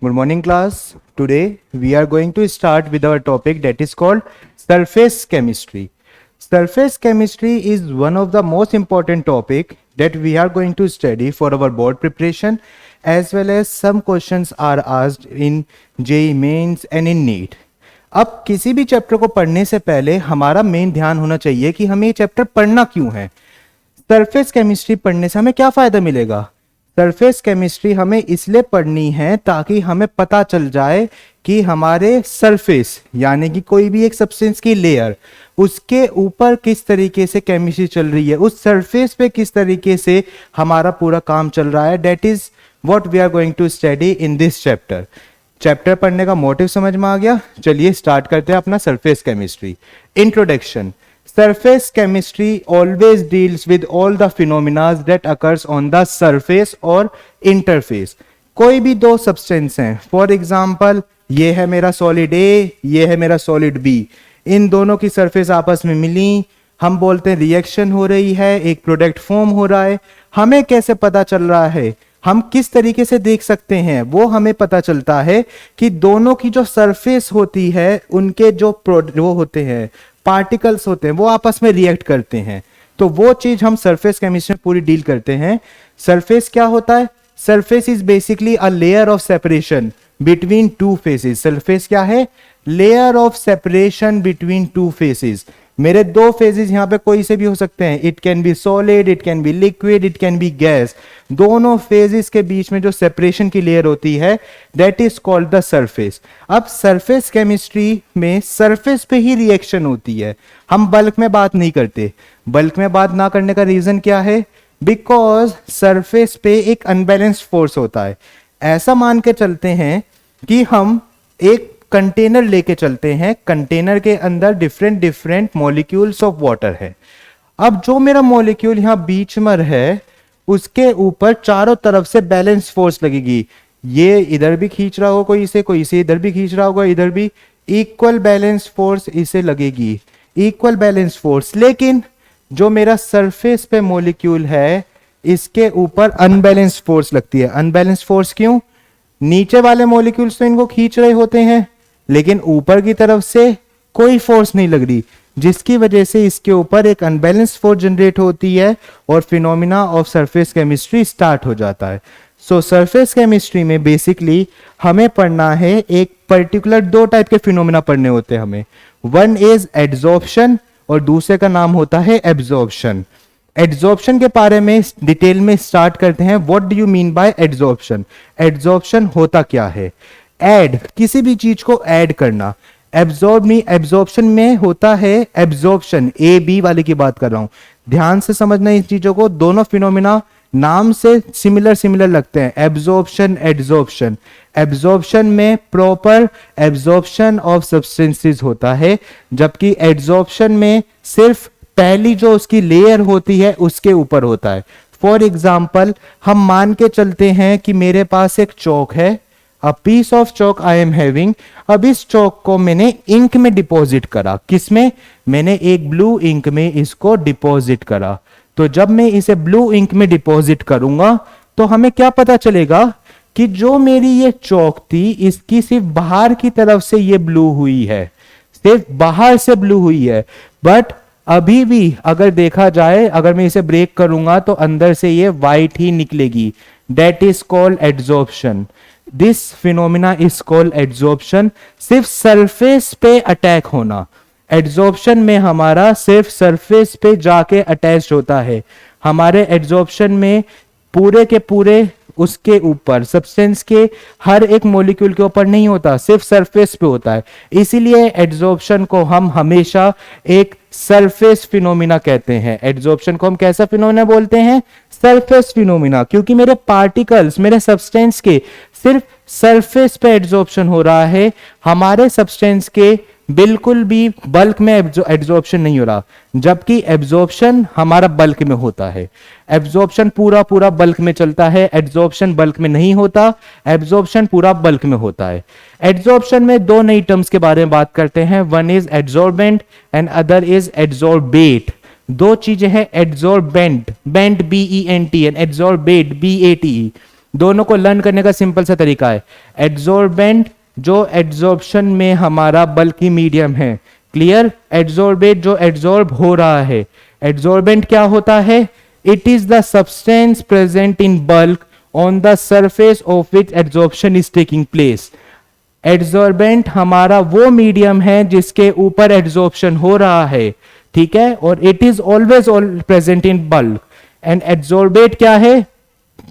Good morning, class. Today we are going to start with our topic that is called surface chemistry. Surface chemistry is one of the most important topic that we are going to study for our board preparation, as well as some questions are asked in JEE Mains and in NEET. अब किसी भी chapter को पढ़ने से पहले हमारा main ध्यान होना चाहिए कि हमें ये चैप्टर पढ़ना क्यों है। सरफेस केमिस्ट्री पढ़ने से हमें क्या फायदा मिलेगा। सरफेस केमिस्ट्री हमें इसलिए पढ़नी है ताकि हमें पता चल जाए कि हमारे सरफेस यानी कि कोई भी एक सब्सटेंस की लेयर, उसके ऊपर किस तरीके से केमिस्ट्री चल रही है, उस सरफेस पे किस तरीके से हमारा पूरा काम चल रहा है। That is what we are going to study in this chapter. Chapter पढ़ने का मोटिव समझ में आ गया। चलिए स्टार्ट करते हैं अपना surface chemistry. Introduction. Surface chemistry always deals with all the phenomena that occurs on the surface or interface. कोई भी दो सब्सटेंस हैं, फॉर एग्जाम्पल ये है मेरा सॉलिड ए, ये है मेरा सॉलिड बी, इन दोनों की सरफेस आपस में मिली, हम बोलते हैं रिएक्शन हो रही है, एक प्रोडक्ट फॉर्म हो रहा है। हमें कैसे पता चल रहा है, हम किस तरीके से देख सकते हैं, वो हमें पता चलता है कि दोनों की जो सरफेस होती है, उनके जो वो होते हैं पार्टिकल्स होते हैं, वो आपस में रिएक्ट करते हैं। तो वो चीज हम सरफेस केमिस्ट्री में पूरी डील करते हैं। सरफेस क्या होता है? Surface is basically a layer of separation between two faces. Surface क्या है? Layer of separation between two faces. मेरे दो फेजेस यहां पे कोई से भी हो सकते हैं। It can be solid, it can be liquid, it can be gas. दोनों फेजेस के बीच में जो सेपरेशन की लेयर होती है, that is called the surface. अब सरफेस केमिस्ट्री में सरफेस पे ही रिएक्शन होती है, हम बल्क में बात नहीं करते। बल्क में बात ना करने का रीजन क्या है? बिकॉज सरफेस पे एक अनबैलेंस्ड फोर्स होता है। ऐसा मान के चलते हैं कि हम एक कंटेनर लेके चलते हैं, कंटेनर के अंदर different different molecules of water है। अब जो मेरा मॉलिक्यूल यहां बीच में है, उसके ऊपर चारों तरफ से बैलेंस फोर्स लगेगी। ये इधर भी खींच रहा होगा कोई इसे इधर भी खींच रहा होगा, इधर भी इक्वल बैलेंस फोर्स इसे लगेगी, इक्वल बैलेंस फोर्स। लेकिन जो मेरा सरफेस पे मॉलिक्यूल है, इसके ऊपर अनबैलेंस फोर्स लगती है। अनबैलेंस फोर्स क्यों? नीचे वाले मॉलिक्यूल्स तो इनको खींच रहे होते हैं, लेकिन ऊपर की तरफ से कोई फोर्स नहीं लग रही, जिसकी वजह से इसके ऊपर एक अनबैलेंस फोर्स जनरेट होती है और phenomena of surface chemistry start हो जाता है। सो सरफेस केमिस्ट्री में बेसिकली हमें पढ़ना है एक पर्टिकुलर दो टाइप के फिनोमिना पढ़ने होते हैं हमें। वन इज एड्सॉर्प्शन और दूसरे का नाम होता है एब्जॉर्प्शन। एड्सॉर्प्शन के बारे में डिटेल में स्टार्ट करते हैं। What do you mean by adsorption? Adsorption होता क्या है? ऐड, किसी भी चीज को ऐड करना। एब्जॉर्प्शन में होता है एब्जॉर्प्शन, ए बी वाले की बात कर रहा हूं, ध्यान से समझना इन चीजों को। दोनों फिनोमिना नाम से सिमिलर लगते हैं, एब्जॉर्प्शन एड्सॉर्प्शन। एब्जॉर्प्शन में प्रॉपर एब्जॉर्प्शन ऑफ सब्सटेंसेस होता है, जबकि एड्सॉर्प्शन में सिर्फ पहली जो उसकी लेयर होती है उसके ऊपर होता है। फॉर एग्जाम्पल हम मान के चलते हैं कि मेरे पास एक चौक है, a piece of chalk I am having. अब इस चौक को मैंने इंक में डिपॉजिट करा। किसमें? मैंने एक ब्लू इंक में इसको डिपॉजिट करा। तो जब मैं इसे ब्लू इंक में डिपॉजिट करूंगा तो हमें क्या पता चलेगा कि जो मेरी ये चौक थी, इसकी सिर्फ बाहर की तरफ से ये ब्लू हुई है, सिर्फ बाहर से ब्लू हुई है। बट अभी भी अगर देखा जाए, अगर मैं इसे ब्रेक करूंगा तो अंदर से ये व्हाइट ही निकलेगी। That is called adsorption. This phenomena is called adsorption. सिर्फ सरफेस पे अटैक होना। एड्सॉर्प्शन में हमारा सिर्फ सरफेस पे जाके अटैच होता है। हमारे एड्सॉर्प्शन में पूरे के पूरे उसके ऊपर सब्सटेंस के हर एक मॉलिक्यूल के ऊपर नहीं होता, सिर्फ सरफेस पे होता है। इसीलिए एड्सॉर्प्शन को हम हमेशा एक सरफेस फिनोमिना कहते हैं। एड्सॉर्प्शन को हम कैसा फिनोमिना बोलते हैं? सरफेस फिनोमिना, क्योंकि मेरे पार्टिकल्स, मेरे सब्सटेंस के सिर्फ सरफेस पे एड्सॉर्प्शन हो रहा है। हमारे सब्सटेंस के बिल्कुल भी बल्क में एब्जॉर्प्शन नहीं हो रहा, जबकि एब्जॉर्प्शन हमारा बल्क में होता है। एब्जॉर्प्शन पूरा बल्क में चलता है, एब्जॉर्प्शन बल्क में नहीं होता, एब्जॉर्प्शन पूरा बल्क में होता है। एब्जॉर्प्शन में दो नई टर्म्स के बारे में बात करते हैं। One is adsorbent and other is adsorbate. दो चीजें हैं, adsorbent, bent BENT and adsorbate BATE। दोनों को लर्न करने का सिंपल सा तरीका है, एड्सॉर्बेंट जो एड्सॉर्प्शन में हमारा बल्कि मीडियम है, क्लियर, एड्सॉर्बेट जो एड्सॉर्ब हो रहा है, एड्सॉर्बेंट क्या होता है, it is the substance present in bulk on the surface of which adsorption is taking place. Adsorbent हमारा वो मीडियम है जिसके ऊपर एड्सॉर्प्शन हो रहा है, ठीक है, और it is always present in bulk. And adsorbate क्या है,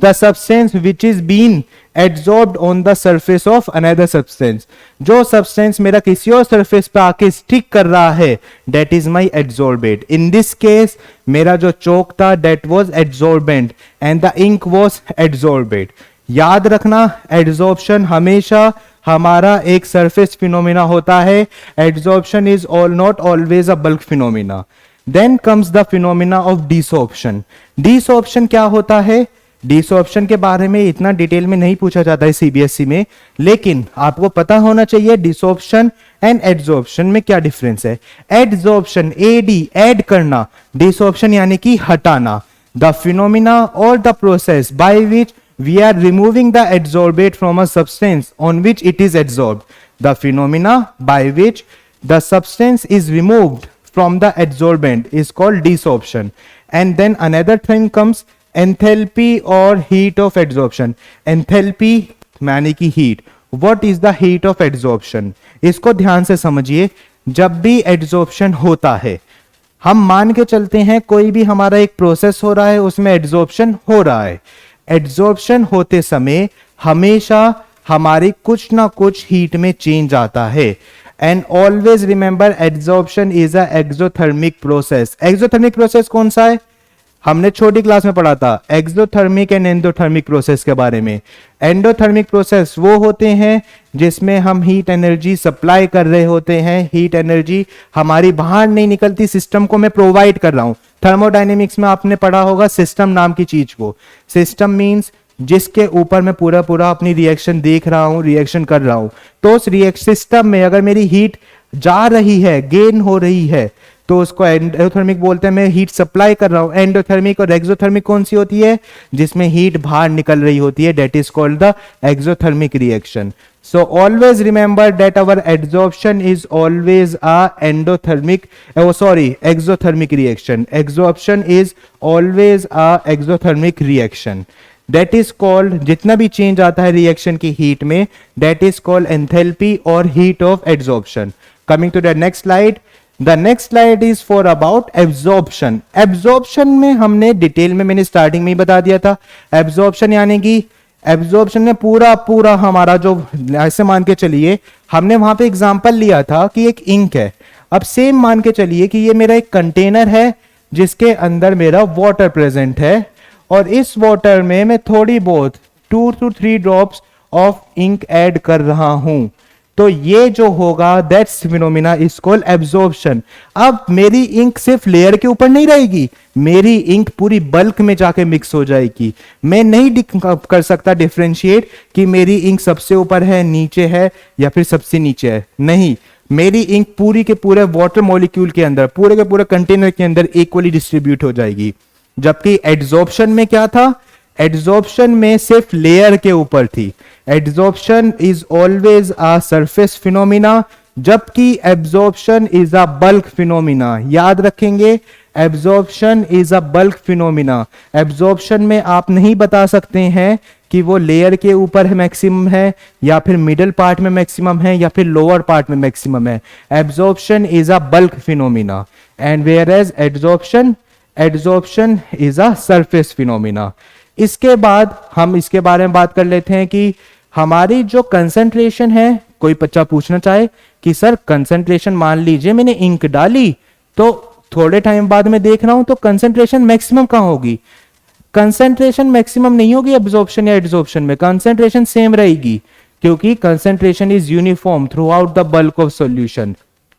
the substance which is been adsorbed on the surface of another substance, जो सब्सटेंस मेरा किसी और सरफेस पे आके स्टिक कर रहा है, that is my adsorbate. In this case मेरा जो चौक था that was adsorbent and the ink was adsorbate. याद रखना, एड्सॉर्प्शन हमेशा हमारा एक सरफेस फिनोमिना होता है, adsorption is all not always a bulk phenomena. Then comes the phenomena of desorption. Desorption क्या होता है, डिसॉर्प्शन के बारे में इतना डिटेल में नहीं पूछा जाता है सीबीएसई में, लेकिन आपको पता होना चाहिए डिसॉर्प्शन एंड एड्सॉर्प्शन में क्या डिफरेंस है। एड्सॉर्प्शन एडी ऐड करना, डिसॉर्प्शन यानी कि हटाना। द फिनोमिना और the process by which we are removing the adsorbate from a substance on which it is adsorbed. The phenomena by which the substance is removed from the adsorbent is called desorption. And then another thing comes enthalpy or heat of adsorption. Enthalpy माने की heat. What is the heat of adsorption? इसको ध्यान से समझिए, जब भी adsorption होता है, हम मान के चलते हैं कोई भी हमारा एक प्रोसेस हो रहा है, उसमें adsorption हो रहा है। एड्सॉर्प्शन होते समय हमेशा हमारी कुछ ना कुछ हीट में चेंज आता है। And always remember adsorption is a exothermic process. Exothermic process कौन सा है, हमने छोटी क्लास में पढ़ा था एक्सोथर्मिक एंड एंडोथर्मिक प्रोसेस के बारे में। एंडोथर्मिक प्रोसेस वो होते हैं जिसमें हम हीट एनर्जी सप्लाई कर रहे होते हैं, हीट एनर्जी हमारी बाहर नहीं निकलती, सिस्टम को मैं प्रोवाइड कर रहा हूं। थर्मोडायनेमिक्स में आपने पढ़ा होगा सिस्टम नाम की चीज को। सिस्टम मींस जिसके ऊपर मैं पूरा पूरा अपनी रिएक्शन देख रहा हूं, रिएक्शन कर रहा हूं। तो उस सिस्टम में अगर मेरी हीट जा रही है, गेन हो रही है, तो उसको एंडोथर्मिक बोलते हैं, मैं हीट सप्लाई कर रहा हूं। एंडोथर्मिक और एक्सोथर्मिक कौन सी होती है, जिसमें हीट बाहर निकल रही होती है, that is called the exothermic reaction. So always remember that our adsorption is always a exothermic reaction. Absorption is always a exothermic reaction. That is called, जितना भी चेंज आता है रिएक्शन की हीट में, that is called enthalpy or heat of adsorption. Coming to the next slide. The next slide is for about absorption. Absorption में हमने detail में, मैंने स्टार्टिंग में ही बता दिया था, absorption यानी कि एब्जॉर्प्शन में पूरा पूरा हमारा जो, ऐसे मान के चलिए हमने वहां पे एग्जांपल लिया था कि एक इंक है। अब सेम मान के चलिए कि ये मेरा एक कंटेनर है जिसके अंदर मेरा वाटर प्रेजेंट है, और इस वाटर में मैं थोड़ी बहुत 2 to 3 drops of ink add कर रहा हूं, तो ये जो होगा that's phenomena is called absorption. अब मेरी इंक सिर्फ लेयर के ऊपर नहीं रहेगी, मेरी इंक पूरी बल्क में जाके मिक्स हो जाएगी। मैं नहीं कर सकता डिफरेंशिएट कि मेरी इंक सबसे ऊपर है, नीचे है, या फिर सबसे नीचे है, नहीं, मेरी इंक पूरी के पूरे वाटर मॉलिक्यूल के अंदर, पूरे के पूरे कंटेनर के अंदर इक्वली डिस्ट्रीब्यूट हो जाएगी। जबकि एड्सॉर्प्शन में क्या था, एड्सॉर्प्शन में सिर्फ लेयर के ऊपर थी। Adsorption is always a surface phenomena, जबकि absorption is a bulk phenomena. याद रखेंगे, absorption is a bulk phenomena. Absorption में आप नहीं बता सकते हैं कि वो लेयर के ऊपर है मैक्सिमम है, या फिर मिडिल पार्ट में मैक्सिमम है, या फिर लोअर पार्ट में मैक्सिमम है। Absorption is a bulk phenomena and where as adsorption is a surface phenomena. इसके बाद हम इसके बारे में बात कर लेते हैं कि हमारी जो कंसंट्रेशन है, कोई बच्चा पूछना चाहे कि सर कंसंट्रेशन, मान लीजिए मैंने इंक डाली तो थोड़े टाइम बाद में देख रहा हूं तो कंसंट्रेशन मैक्सिमम कहां होगी। कंसंट्रेशन मैक्सिमम नहीं होगी एब्जॉर्प्शन या एड्सॉर्प्शन में, कंसंट्रेशन सेम रहेगी, क्योंकि concentration is uniform through out the bulk of solution.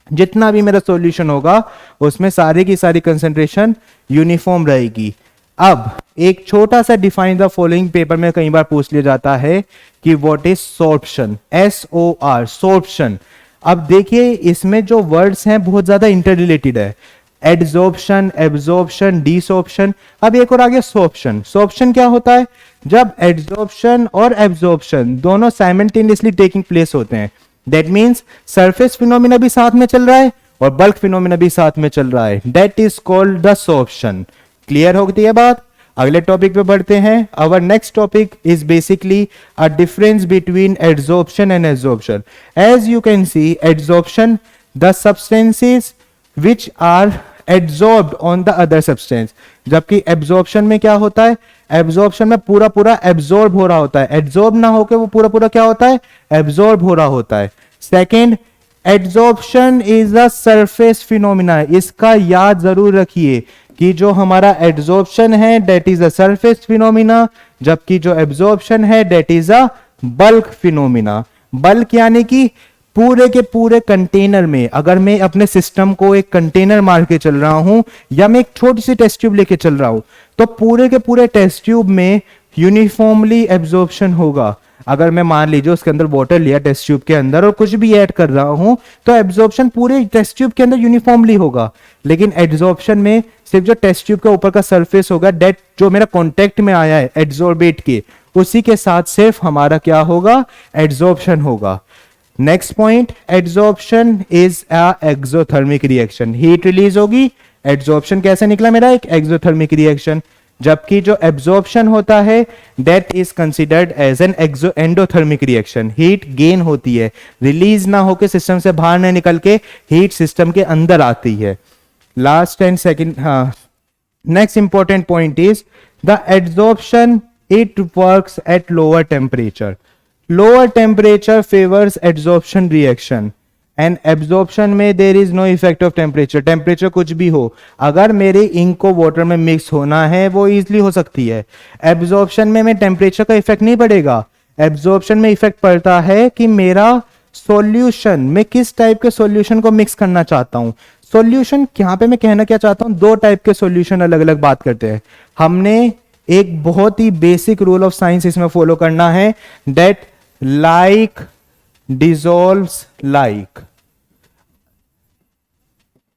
जितना भी मेरा सॉल्यूशन होगा उसमें सारी की सारी कंसंट्रेशन यूनिफॉर्म रहेगी। अब एक छोटा सा डिफाइन द फॉलोइंग पेपर में कई बार पूछ लिया जाता है कि what is sorption, SOR, sorption. अब देखिए इसमें जो वर्ड्स हैं बहुत ज्यादा इंटररिलेटेड है, एड्सॉर्प्शन, एब्जॉर्प्शन, डिसॉर्प्शन। अब एक और आ गया सोर्प्शन। सोर्प्शन क्या होता है, जब एड्सॉर्प्शन और एब्जॉर्प्शन दोनों साइमल्टेनियसली टेकिंग प्लेस होते हैं, दैट मीन्स सरफेस फिनोमिना भी साथ में चल रहा है और बल्क फिनोमिना भी साथ में चल रहा है, that is called the sorption. Clear हो गई है बात? अगले टॉपिक पे बढ़ते हैं। Our next topic is basically a difference between adsorption and absorption. As you can see, adsorption the substances which are absorbed on the other substance, जबकि absorption में क्या होता है, एब्जॉर्प्शन में पूरा पूरा एब्जॉर्ब हो रहा होता है, एब्जॉर्ब ना होकर वो पूरा पूरा क्या होता है, एब्जॉर्ब हो रहा होता है। Second, adsorption is a surface phenomena. इसका याद जरूर रखिए कि जो हमारा एड्सॉर्प्शन है that is a surface phenomena, जबकि जो एब्जॉर्प्शन है that is a bulk phenomena. Bulk यानी कि पूरे के पूरे कंटेनर में, अगर मैं अपने सिस्टम को एक कंटेनर मार के चल रहा हूं या मैं एक छोटी सी टेस्ट ट्यूब लेके चल रहा हूं, तो पूरे के पूरे टेस्ट ट्यूब में यूनिफॉर्मली एब्जॉर्प्शन होगा। अगर मैं मान लीजिए उसके अंदर वाटर लिया टेस्ट ट्यूब के अंदर और कुछ भी ऐड कर रहा हूं, तो एब्जॉर्प्शन पूरे टेस्ट ट्यूब के अंदर यूनिफॉर्मली होगा। लेकिन एड्सॉर्प्शन में सिर्फ जो टेस्ट ट्यूब के ऊपर का सरफेस होगा, डेट जो मेरा कॉन्टेक्ट में आया है एड्सॉर्बेट के, उसी के साथ सिर्फ हमारा क्या होगा, एड्सॉर्प्शन होगा। Next point, adsorption is a exothermic reaction. Heat release होगी, एड्सॉर्प्शन कैसे निकला मेरा, एक एक्सोथर्मिक रिएक्शन। जबकि जो एब्जॉर्प्शन होता है that is considered as an endothermic reaction. Heat gain होती है, रिलीज ना होकर सिस्टम से बाहर न निकल के हीट सिस्टम के अंदर आती है। Last and second, next important point is the adsorption, it works at lower temperature. Lower temperature favours adsorption reaction and absorption में there is no effect of temperature. Temperature कुछ भी हो, अगर मेरे इंक को वाटर में मिक्स होना है वो इजीली हो सकती है। एब्जॉर्प्शन में टेम्परेचर का इफेक्ट नहीं पड़ेगा। एब्जॉर्प्शन में इफेक्ट पड़ता है कि मेरा सॉल्यूशन, मैं किस टाइप के सॉल्यूशन को मिक्स करना चाहता हूं। सॉल्यूशन यहाँ पे मैं कहना क्या चाहता हूं, दो टाइप के सॉल्यूशन अलग अलग बात करते हैं। हमने एक बहुत ही बेसिक रूल ऑफ साइंस इसमें फॉलो करना है, दैट लाइक डिसॉल्व्स लाइक।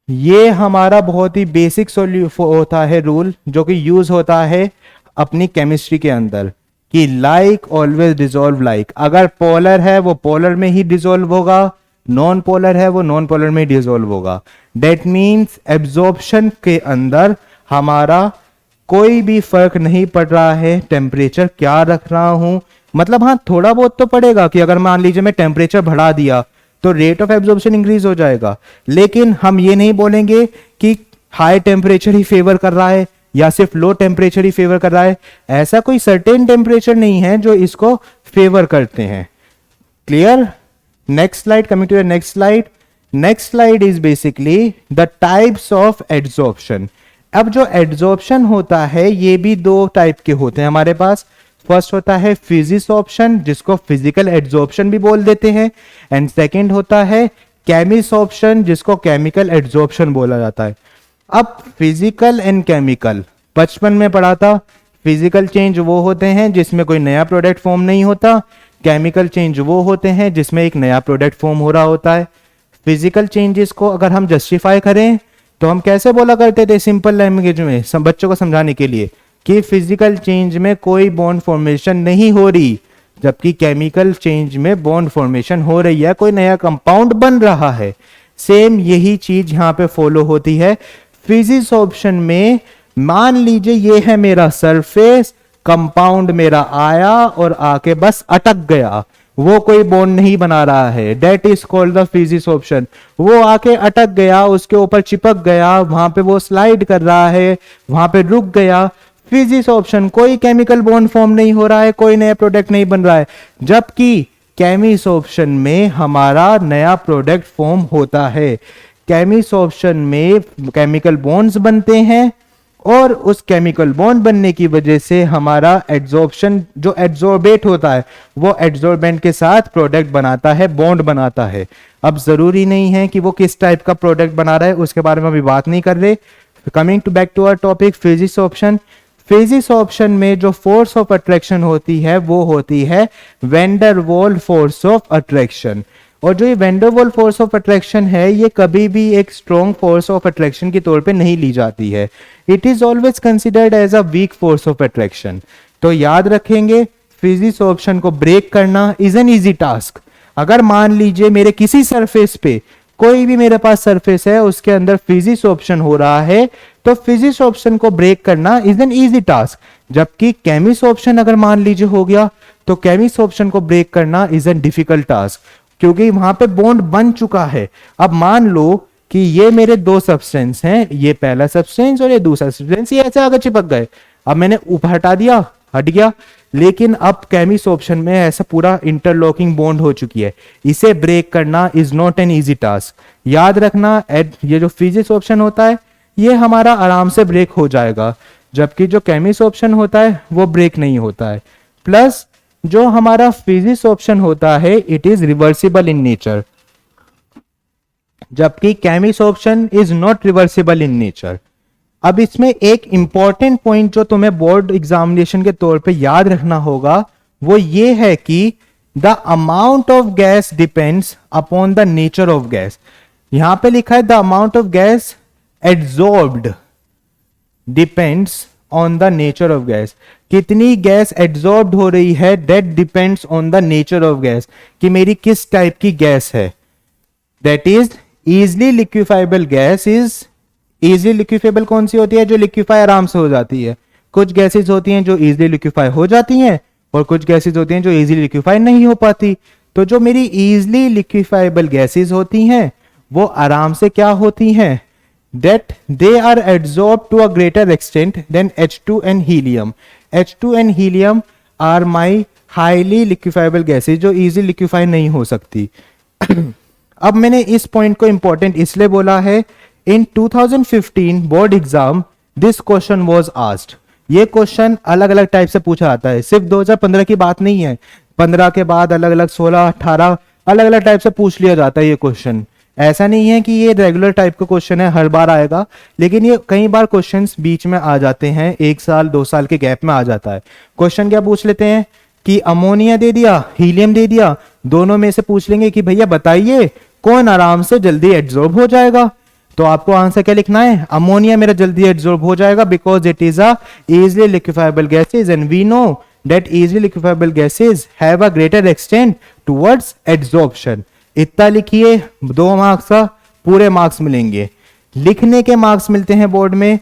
ये हमारा बहुत ही बेसिक होता है रूल, जो कि यूज होता है अपनी केमिस्ट्री के अंदर, कि लाइक ऑलवेज डिसॉल्व लाइक। अगर पोलर है वो पोलर में ही डिसॉल्व होगा, नॉन पोलर है वो नॉन पोलर में डिसॉल्व होगा। दैट मीन्स एब्जॉर्प्शन के अंदर हमारा कोई भी फर्क नहीं पड़ रहा है टेम्परेचर क्या रख रहा हूं। मतलब हाँ, थोड़ा बहुत तो पड़ेगा कि अगर मान लीजिए मैं टेम्परेचर बढ़ा दिया तो रेट ऑफ एब्जॉर्प्शन इंक्रीज हो जाएगा, लेकिन हम ये नहीं बोलेंगे कि हाई टेम्परेचर ही फेवर कर रहा है या सिर्फ लो टेम्परेचर ही फेवर कर रहा है। ऐसा कोई सर्टेन टेम्परेचर नहीं है जो इसको फेवर करते हैं। Clear? Next slide, coming to the next slide. Next slide is basically the types of adsorption. अब जो एड्सॉर्प्शन होता है ये भी दो टाइप के होते हैं हमारे पास। फर्स्ट होता है फिजिसॉर्प्शन, जिसको फिजिकल एड्सॉर्प्शन भी बोल देते हैं, एंड सेकंड होता है केमिसॉर्प्शन, जिसको केमिकल एड्सॉर्प्शन बोला जाता है। अब फिजिकल एंड केमिकल बचपन में पढ़ा था। फिजिकल चेंज वो होते हैं जिसमें कोई नया प्रोडक्ट फॉर्म नहीं होता, केमिकल चेंज वो होते हैं जिसमें एक नया प्रोडक्ट फॉर्म हो रहा होता है। फिजिकल चेंजेस को अगर हम जस्टिफाई करें तो हम कैसे बोला करते थे सिंपल लैंग्वेज में सब बच्चों को समझाने के लिए, कि फिजिकल चेंज में कोई बॉन्ड फॉर्मेशन नहीं हो रही, जबकि केमिकल चेंज में बॉन्ड फॉर्मेशन हो रही है, कोई नया कंपाउंड बन रहा है। सेम यही चीज यहां पे फॉलो होती है फिजिसॉर्प्शन में। मान लीजिए ये है मेरा सरफेस, कंपाउंड मेरा आया और आके बस अटक गया, वो कोई बॉन्ड नहीं बना रहा है, दैट इज कॉल्ड द फिजिसॉर्प्शन। वो आके अटक गया, उसके ऊपर चिपक गया, वहां पे वो स्लाइड कर रहा है, वहां पे रुक गया। फिजिसॉर्प्शन, कोई केमिकल बॉन्ड फॉर्म नहीं हो रहा है, कोई नया प्रोडक्ट नहीं बन रहा है। जबकि केमिसॉर्प्शन में हमारा नया प्रोडक्ट फॉर्म होता है। केमिसॉर्प्शन में केमिकल बॉन्ड्स बनते हैं और उस केमिकल बॉन्ड बनने की वजह से हमारा एड्सॉर्प्शन, जो एड्सॉर्बेट होता है वो एड्सॉर्बेंट के साथ प्रोडक्ट बनाता है, बॉन्ड बनाता है। अब जरूरी नहीं है कि वो किस टाइप का प्रोडक्ट बना रहा है, उसके बारे में अभी बात नहीं कर रहे। Coming to back to our topic physisorption. Physisorption में जो फोर्स ऑफ अट्रैक्शन होती है वो होती है van der Waals force of attraction. और जो ये van der Waals force of attraction है ये कभी भी एक स्ट्रॉन्ग फोर्स ऑफ अट्रैक्शन के तौर पे नहीं ली जाती है। It is always considered as a weak force of attraction. तो याद रखेंगे फिजिक्स ऑप्शन को ब्रेक करना इज एन इजी टास्क। अगर मान लीजिए मेरे किसी सरफेस पे, कोई भी मेरे पास सरफेस है, उसके अंदर फिजिक्स ऑप्शन हो रहा है, तो फिजिक्स ऑप्शन को ब्रेक करना इज एन इजी टास्क। जबकि केमिस्ट ऑप्शन अगर मान लीजिए हो गया, तो केमिस्ट ऑप्शन को ब्रेक करना इज एन डिफिकल्ट टास्क, क्योंकि वहां पे बॉन्ड बन चुका है। अब मान लो कि ये मेरे दो सब्सटेंस हैं, ये पहला सब्सटेंस और ये दूसरा सब्सटेंस, ये ऐसे आगे चिपक गए। अब मैंने ऊपर हटा दिया, हट गया, लेकिन अब केमिस्ट ऑप्शन में ऐसा पूरा इंटरलॉकिंग बॉन्ड हो चुकी है। इसे ब्रेक करना is not an easy task. याद रखना ये जो फिजिक्स ऑप्शन होता है ये हमारा आराम से ब्रेक हो जाएगा, जबकि जो केमिस्ट ऑप्शन होता है वो ब्रेक नहीं होता है। प्लस जो हमारा फिजिक्स ऑप्शन होता है it is reversible in nature, जबकि chemisorption is not reversible in nature. अब इसमें एक इंपॉर्टेंट पॉइंट जो तुम्हें बोर्ड एग्जामिनेशन के तौर पे याद रखना होगा वो ये है कि the amount of gas depends upon the nature of gas. यहां पे लिखा है the amount of gas adsorbed depends on the nature of gas. कितनी गैस एड्सॉर्ब्ड हो रही है that depends on the nature of gas, कि मेरी किस टाइप की गैस है। That is easily liquefiable gas is, easily liquefiable कौन सी होती है? जो लिक्विफाई आराम से हो जाती है। कुछ गैसेस होती हैं जो इजली लिक्विफाई हो जाती हैं और कुछ गैसेस होती हैं जो इजली लिक्विफाई नहीं हो पाती। तो जो मेरी इजली लिक्विफाइबल गैसेस होती हैं वो आराम से क्या होती हैं? that they are adsorbed to a greater extent than H2 and helium. H2 and helium are my highly liquefiable gases जो easily liquefy नहीं हो सकती। अब मैंने इस पॉइंट को इंपॉर्टेंट इसलिए बोला है, इन 2015 board exam this question was asked. ये क्वेश्चन अलग अलग टाइप से पूछा जाता है, सिर्फ 2015 की बात नहीं है, 15 के बाद अलग अलग 16, 18 अलग अलग टाइप से पूछ लिया जाता है ये क्वेश्चन। ऐसा नहीं है कि ये रेगुलर टाइप का क्वेश्चन है, हर बार आएगा, लेकिन ये कई बार क्वेश्चंस बीच में आ जाते हैं, 1 साल 2 साल के गैप में आ जाता है। क्वेश्चन क्या पूछ लेते हैं कि अमोनिया दे दिया, हीलियम दे दिया, दोनों में से पूछ लेंगे कि भैया बताइए कौन आराम से जल्दी एब्जॉर्ब हो जाएगा। तो आपको आंसर क्या लिखना है? अमोनिया मेरा जल्दी एब्जॉर्ब हो जाएगा because it is a easily liquefiable gases and we know that easily liquefiable gases have a greater extent towards absorption. इतना लिखिए, 2 मार्क्स का पूरे मार्क्स मिलेंगे। लिखने के मार्क्स मिलते हैं बोर्ड में,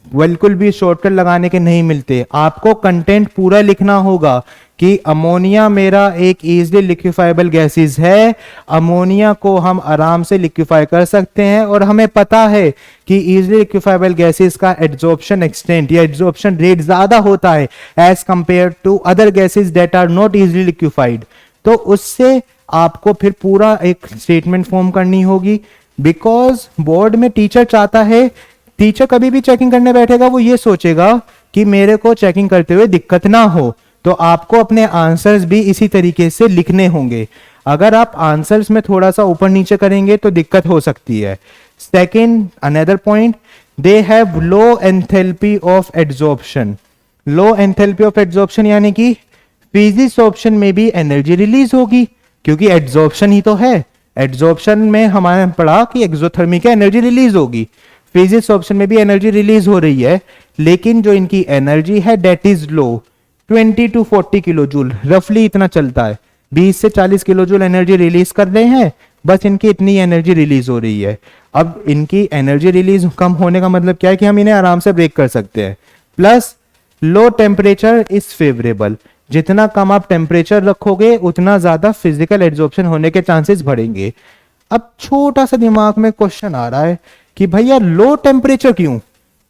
बिल्कुल भी शॉर्टकट लगाने के नहीं मिलते। आपको कंटेंट पूरा लिखना होगा कि अमोनिया मेरा एक इजली लिक्विफाइबल गैसेस है, अमोनिया को हम आराम से लिक्विफाई कर सकते हैं और हमें पता है कि इजली लिक्विफाइबल गैसेस का एब्जॉर्प्शन एक्सटेंट या एब्जॉर्प्शन रेट ज्यादा होता है as compare to other gases that are not easily liquefied. तो उससे आपको फिर पूरा एक स्टेटमेंट फॉर्म करनी होगी, बिकॉज बोर्ड में टीचर चाहता है, टीचर कभी भी चेकिंग करने बैठेगा वो ये सोचेगा कि मेरे को चेकिंग करते हुए दिक्कत ना हो, तो आपको अपने आंसर्स भी इसी तरीके से लिखने होंगे। अगर आप आंसर्स में थोड़ा सा ऊपर नीचे करेंगे तो दिक्कत हो सकती है। Second another point, they have low enthalpy of adsorption. Low enthalpy of adsorption यानी कि फिजिक्स ऑप्शन में भी एनर्जी रिलीज होगी, क्योंकि एड्सॉर्प्शन ही तो है। एड्सॉर्प्शन में हमारे पढ़ा कि एक्सोथर्मिक एनर्जी रिलीज होगी, फिजिक्स ऑप्शन में भी एनर्जी रिलीज हो रही है, लेकिन जो इनकी एनर्जी है that is low, 20 to 40 kilo joule रफली इतना चलता है। 20 से 40 किलो जूल एनर्जी रिलीज कर रहे हैं, बस इनकी इतनी एनर्जी रिलीज हो रही है। अब इनकी एनर्जी रिलीज कम होने का मतलब क्या है कि हम इन्हें आराम से ब्रेक कर सकते हैं। Plus low temperature is favourable, जितना कम आप टेम्परेचर रखोगे उतना ज्यादा फिजिकल एब्जॉर्प्शन होने के चांसेस बढ़ेंगे। अब छोटा सा दिमाग में क्वेश्चन आ रहा है कि भैया लो टेम्परेचर क्यों?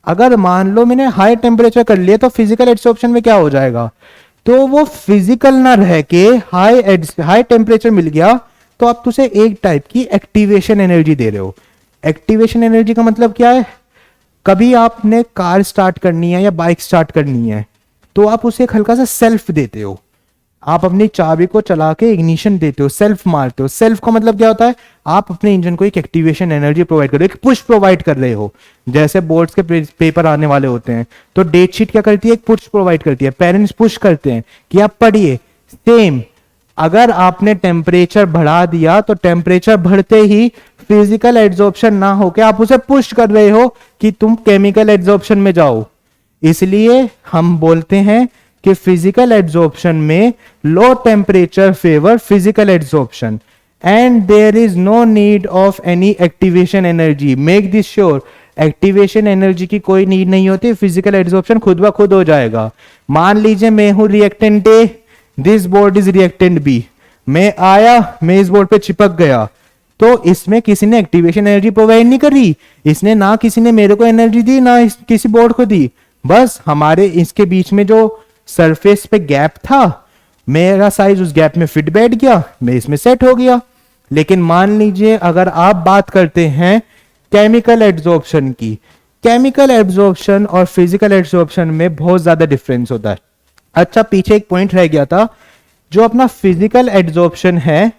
अगर मान लो मैंने हाई टेम्परेचर कर लिया तो फिजिकल एब्जॉर्प्शन में क्या हो जाएगा? तो वो फिजिकल ना रह के हाई टेम्परेचर मिल गया तो आप तुझे एक टाइप की एक्टिवेशन एनर्जी दे रहे हो। एक्टिवेशन एनर्जी का मतलब क्या है? कभी आपने कार स्टार्ट करनी है या बाइक स्टार्ट करनी है तो आप उसे एक हल्का सा सेल्फ देते हो, आप अपनी चाबी को चला के इग्निशन देते हो, सेल्फ मारते हो। सेल्फ का मतलब क्या होता है? आप अपने इंजन को एक एक्टिवेशन एनर्जी प्रोवाइड कर रहे हो, एक पुश प्रोवाइड कर रहे हो। जैसे बोर्ड्स के पेपर आने वाले होते हैं तो डेट शीट क्या करती है? एक पुश प्रोवाइड करती है, पेरेंट्स पुश करते हैं कि आप पढ़िए। सेम अगर आपने टेम्परेचर बढ़ा दिया तो टेम्परेचर बढ़ते ही फिजिकल एब्जॉर्प्शन ना होके आप उसे पुश कर रहे हो कि तुम केमिकल एब्जॉर्प्शन में जाओ। इसलिए हम बोलते हैं कि फिजिकल एड्सॉर्प्शन में low temperature favour physical adsorption and there is no need of any activation energy. Make this sure, activation energy की कोई नीड नहीं होती, फिजिकल एड्सॉर्प्शन खुद ब खुद हो जाएगा। मान लीजिए मैं हूं reactant A, this board is reactant B, मैं आया, मैं इस बोर्ड पे चिपक गया, तो इसमें किसी ने एक्टिवेशन एनर्जी प्रोवाइड नहीं करी, इसने ना किसी ने मेरे को एनर्जी दी ना किसी बोर्ड को दी, बस हमारे इसके बीच में जो सरफेस पे गैप था, मेरा साइज उस गैप में फिट बैठ गया, मैं इसमें सेट हो गया। लेकिन मान लीजिए अगर आप बात करते हैं केमिकल एड्सॉर्प्शन की, केमिकल एड्सॉर्प्शन और फिजिकल एड्सॉर्प्शन में बहुत ज्यादा डिफरेंस होता है। अच्छा, पीछे एक पॉइंट रह गया था, जो अपना फिजिकल एड्सॉर्प्शन है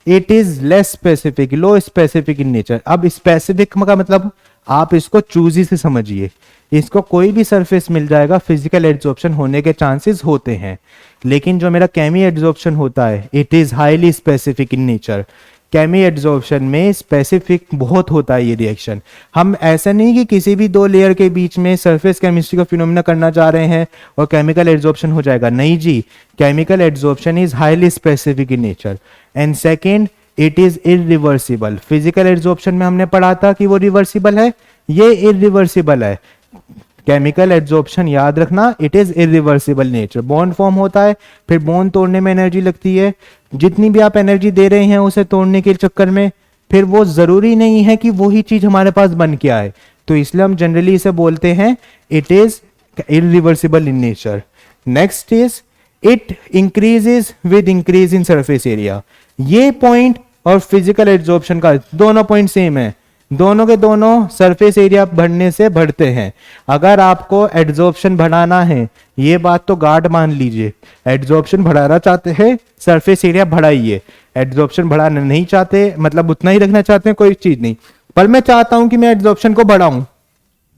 it is less specific, low specific in nature. अब स्पेसिफिक का मतलब आप इसको चूजी से समझिए, इसको कोई भी सरफेस मिल जाएगा, फिजिकल एड्सॉर्प्शन होने के चांसेस होते हैं। लेकिन जो मेरा केमी एड्सॉर्प्शन होता है it is highly specific in nature. Chemisorption में स्पेसिफिक बहुत होता है ये रिएक्शन। हम ऐसा नहीं कि किसी भी दो लेयर के बीच में सरफेस केमिस्ट्री का फिनोमेना करना चाह रहे हैं और केमिकल एड्सॉर्प्शन हो जाएगा, नहीं जी, chemical adsorption is highly specific in nature and second it is irreversible. Physical adsorption में हमने पढ़ा था कि वो रिवर्सिबल है, ये इरिवर्सिबल है। केमिकल एड्सॉर्प्शन याद रखना it is irreversible nature. Bond form होता है, फिर बॉन्ड तोड़ने में एनर्जी लगती है, जितनी भी आप एनर्जी दे रहे हैं उसे तोड़ने के चक्कर में, फिर वो जरूरी नहीं है कि वही चीज हमारे पास बन के आए, तो इसलिए हम जनरली इसे बोलते हैं it is irreversible in nature. Next is it increases with increase in surface area. ये पॉइंट और फिजिकल एड्सॉर्प्शन का दोनों पॉइंट सेम है, दोनों के दोनों सरफेस एरिया बढ़ने से बढ़ते हैं। अगर आपको एड्सॉर्प्शन बढ़ाना है, ये बात तो गार्ड मान लीजिए, एड्सॉर्प्शन बढ़ाना चाहते हैं सरफेस एरिया बढ़ाइए, एड्सॉर्प्शन बढ़ाना नहीं चाहते मतलब उतना ही रखना चाहते हैं कोई चीज नहीं, पर मैं चाहता हूं कि मैं एड्सॉर्प्शन को बढ़ाऊं,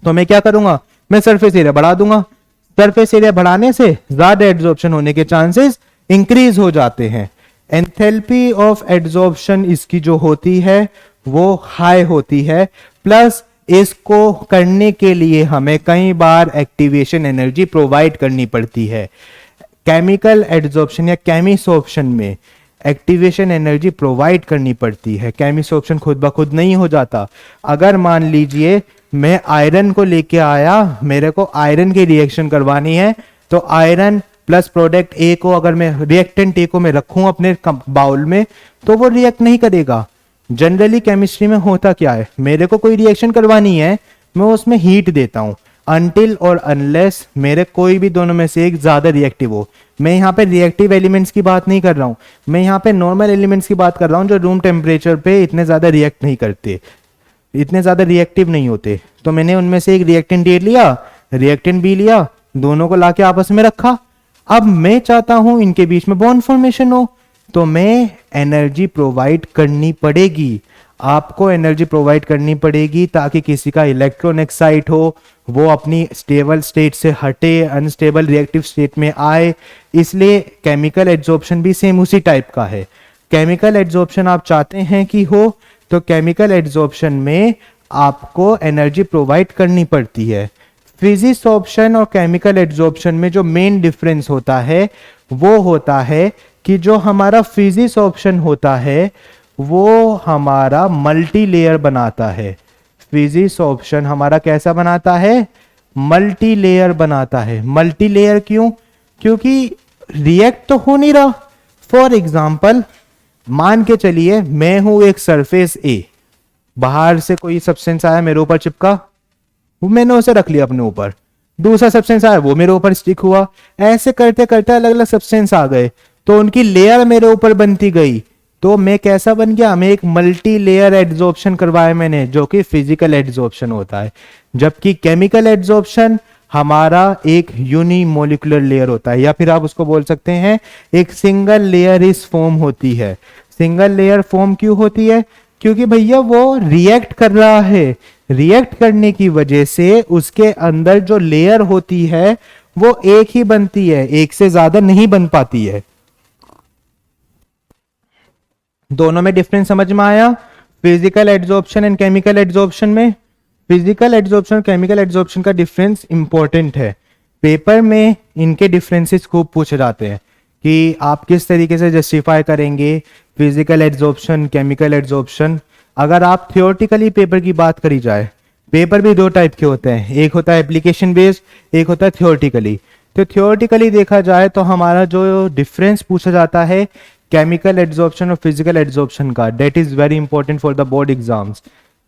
तो मैं क्या करूंगा, मैं सरफेस एरिया बढ़ा दूंगा। सरफेस एरिया बढ़ाने से ज्यादा एड्सॉर्प्शन होने के चांसेस इंक्रीज हो जाते हैं। एंथैल्पी ऑफ एड्सॉर्प्शन इसकी जो होती है वो हाई होती है, प्लस इसको करने के लिए हमें कई बार एक्टिवेशन एनर्जी प्रोवाइड करनी पड़ती है। केमिकल एड्सॉर्प्शन या केमिसॉर्प्शन में एक्टिवेशन एनर्जी प्रोवाइड करनी पड़ती है, केमिसॉर्प्शन खुद ब खुद नहीं हो जाता। अगर मान लीजिए मैं आयरन को लेके आया, मेरे को आयरन की रिएक्शन करवानी है, तो आयरन प्लस प्रोडक्ट ए को अगर मैं रिएक्टेंट ए को मैं रखूं अपने बाउल में, तो वो रिएक्ट नहीं करेगा। जनरली केमिस्ट्री में होता क्या है, मेरे को कोई रिएक्शन करवानी है, मैं उसमें हीट देता हूं अनटिल और अनलेस मेरे कोई भी दोनों में से एक ज्यादा रिएक्टिव हो। मैं यहाँ पे रिएक्टिव एलिमेंट्स की बात नहीं कर रहा हूँ, मैं यहाँ पे नॉर्मल एलिमेंट्स की बात कर रहा हूँ जो रूम टेम्परेचर पे इतने ज्यादा रिएक्ट नहीं करते, इतने ज्यादा रिएक्टिव नहीं होते। तो मैंने उनमें से एक रिएक्टेंट ए लिया, रिएक्टेंट बी लिया, दोनों को लाके आपस में रखा। अब मैं चाहता हूं इनके बीच में बॉन्ड फॉर्मेशन हो, तो मैं एनर्जी प्रोवाइड करनी पड़ेगी, आपको एनर्जी प्रोवाइड करनी पड़ेगी ताकि किसी का इलेक्ट्रॉन एक्साइट हो, वो अपनी स्टेबल स्टेट से हटे, अनस्टेबल रिएक्टिव स्टेट में आए। इसलिए केमिकल एड्सॉर्प्शन भी सेम उसी टाइप का है। केमिकल एड्सॉर्प्शन आप चाहते हैं कि हो, तो केमिकल एड्सॉर्प्शन में आपको एनर्जी प्रोवाइड करनी पड़ती है। फिजिसॉर्प्शन और केमिकल एड्सॉर्प्शन में जो मेन डिफरेंस होता है वो होता है कि जो हमारा फिजिसॉर्प्शन होता है वो हमारा मल्टी लेयर बनाता है। फिजिसॉर्प्शन हमारा कैसा बनाता है, मल्टी लेयर बनाता है। मल्टी लेयर क्यों, क्योंकि रिएक्ट तो हो नहीं रहा। फॉर एग्जाम्पल मान के चलिए मैं हूं एक सरफेस ए, बाहर से कोई सब्सटेंस आया मेरे ऊपर चिपका, मैंने उसे रख लिया अपने ऊपर, दूसरा सब्सटेंस आया वो मेरे ऊपर स्टिक हुआ, ऐसे करते करते अलग अलग सब्सटेंस आ गए, तो उनकी लेयर मेरे ऊपर बनती गई, तो मैं कैसा बन गया, मैं एक मल्टी लेयर एड्सॉर्प्शन करवाया मैंने, जो कि फिजिकल एड्सॉर्प्शन होता है। जबकि केमिकल एड्सॉर्प्शन हमारा एक यूनिमोलिकुलर लेयर होता है, या फिर आप उसको बोल सकते हैं एक सिंगल लेयर इस फॉर्म होती है। सिंगल लेयर फॉर्म क्यों होती है, क्योंकि भैया वो रिएक्ट कर रहा है, रिएक्ट करने की वजह से उसके अंदर जो लेयर होती है वो एक ही बनती है, एक से ज्यादा नहीं बन पाती है। दोनों में डिफरेंस समझ में आया, physical adsorption and chemical adsorption में। फिजिकल एड्सॉर्प्शन और केमिकल एड्सॉर्प्शन का डिफरेंस इंपॉर्टेंट है। पेपर में इनके डिफरेंसेस खूब पूछे जाते हैं कि आप किस तरीके से जस्टिफाई करेंगे फिजिकल एड्जॉर्प्शन, केमिकल एड्जॉर्प्शन। अगर आप थियोरेटिकली पेपर की बात करी जाए, पेपर भी दो टाइप के होते हैं, एक होता है एप्लीकेशन बेस्ड, एक होता है थियोरेटिकली। तो थियोरेटिकली देखा जाए तो हमारा जो डिफरेंस पूछा जाता है केमिकल एड्जॉर्प्शन और फिजिकल एड्जॉर्प्शन का, that is very important for the board exams.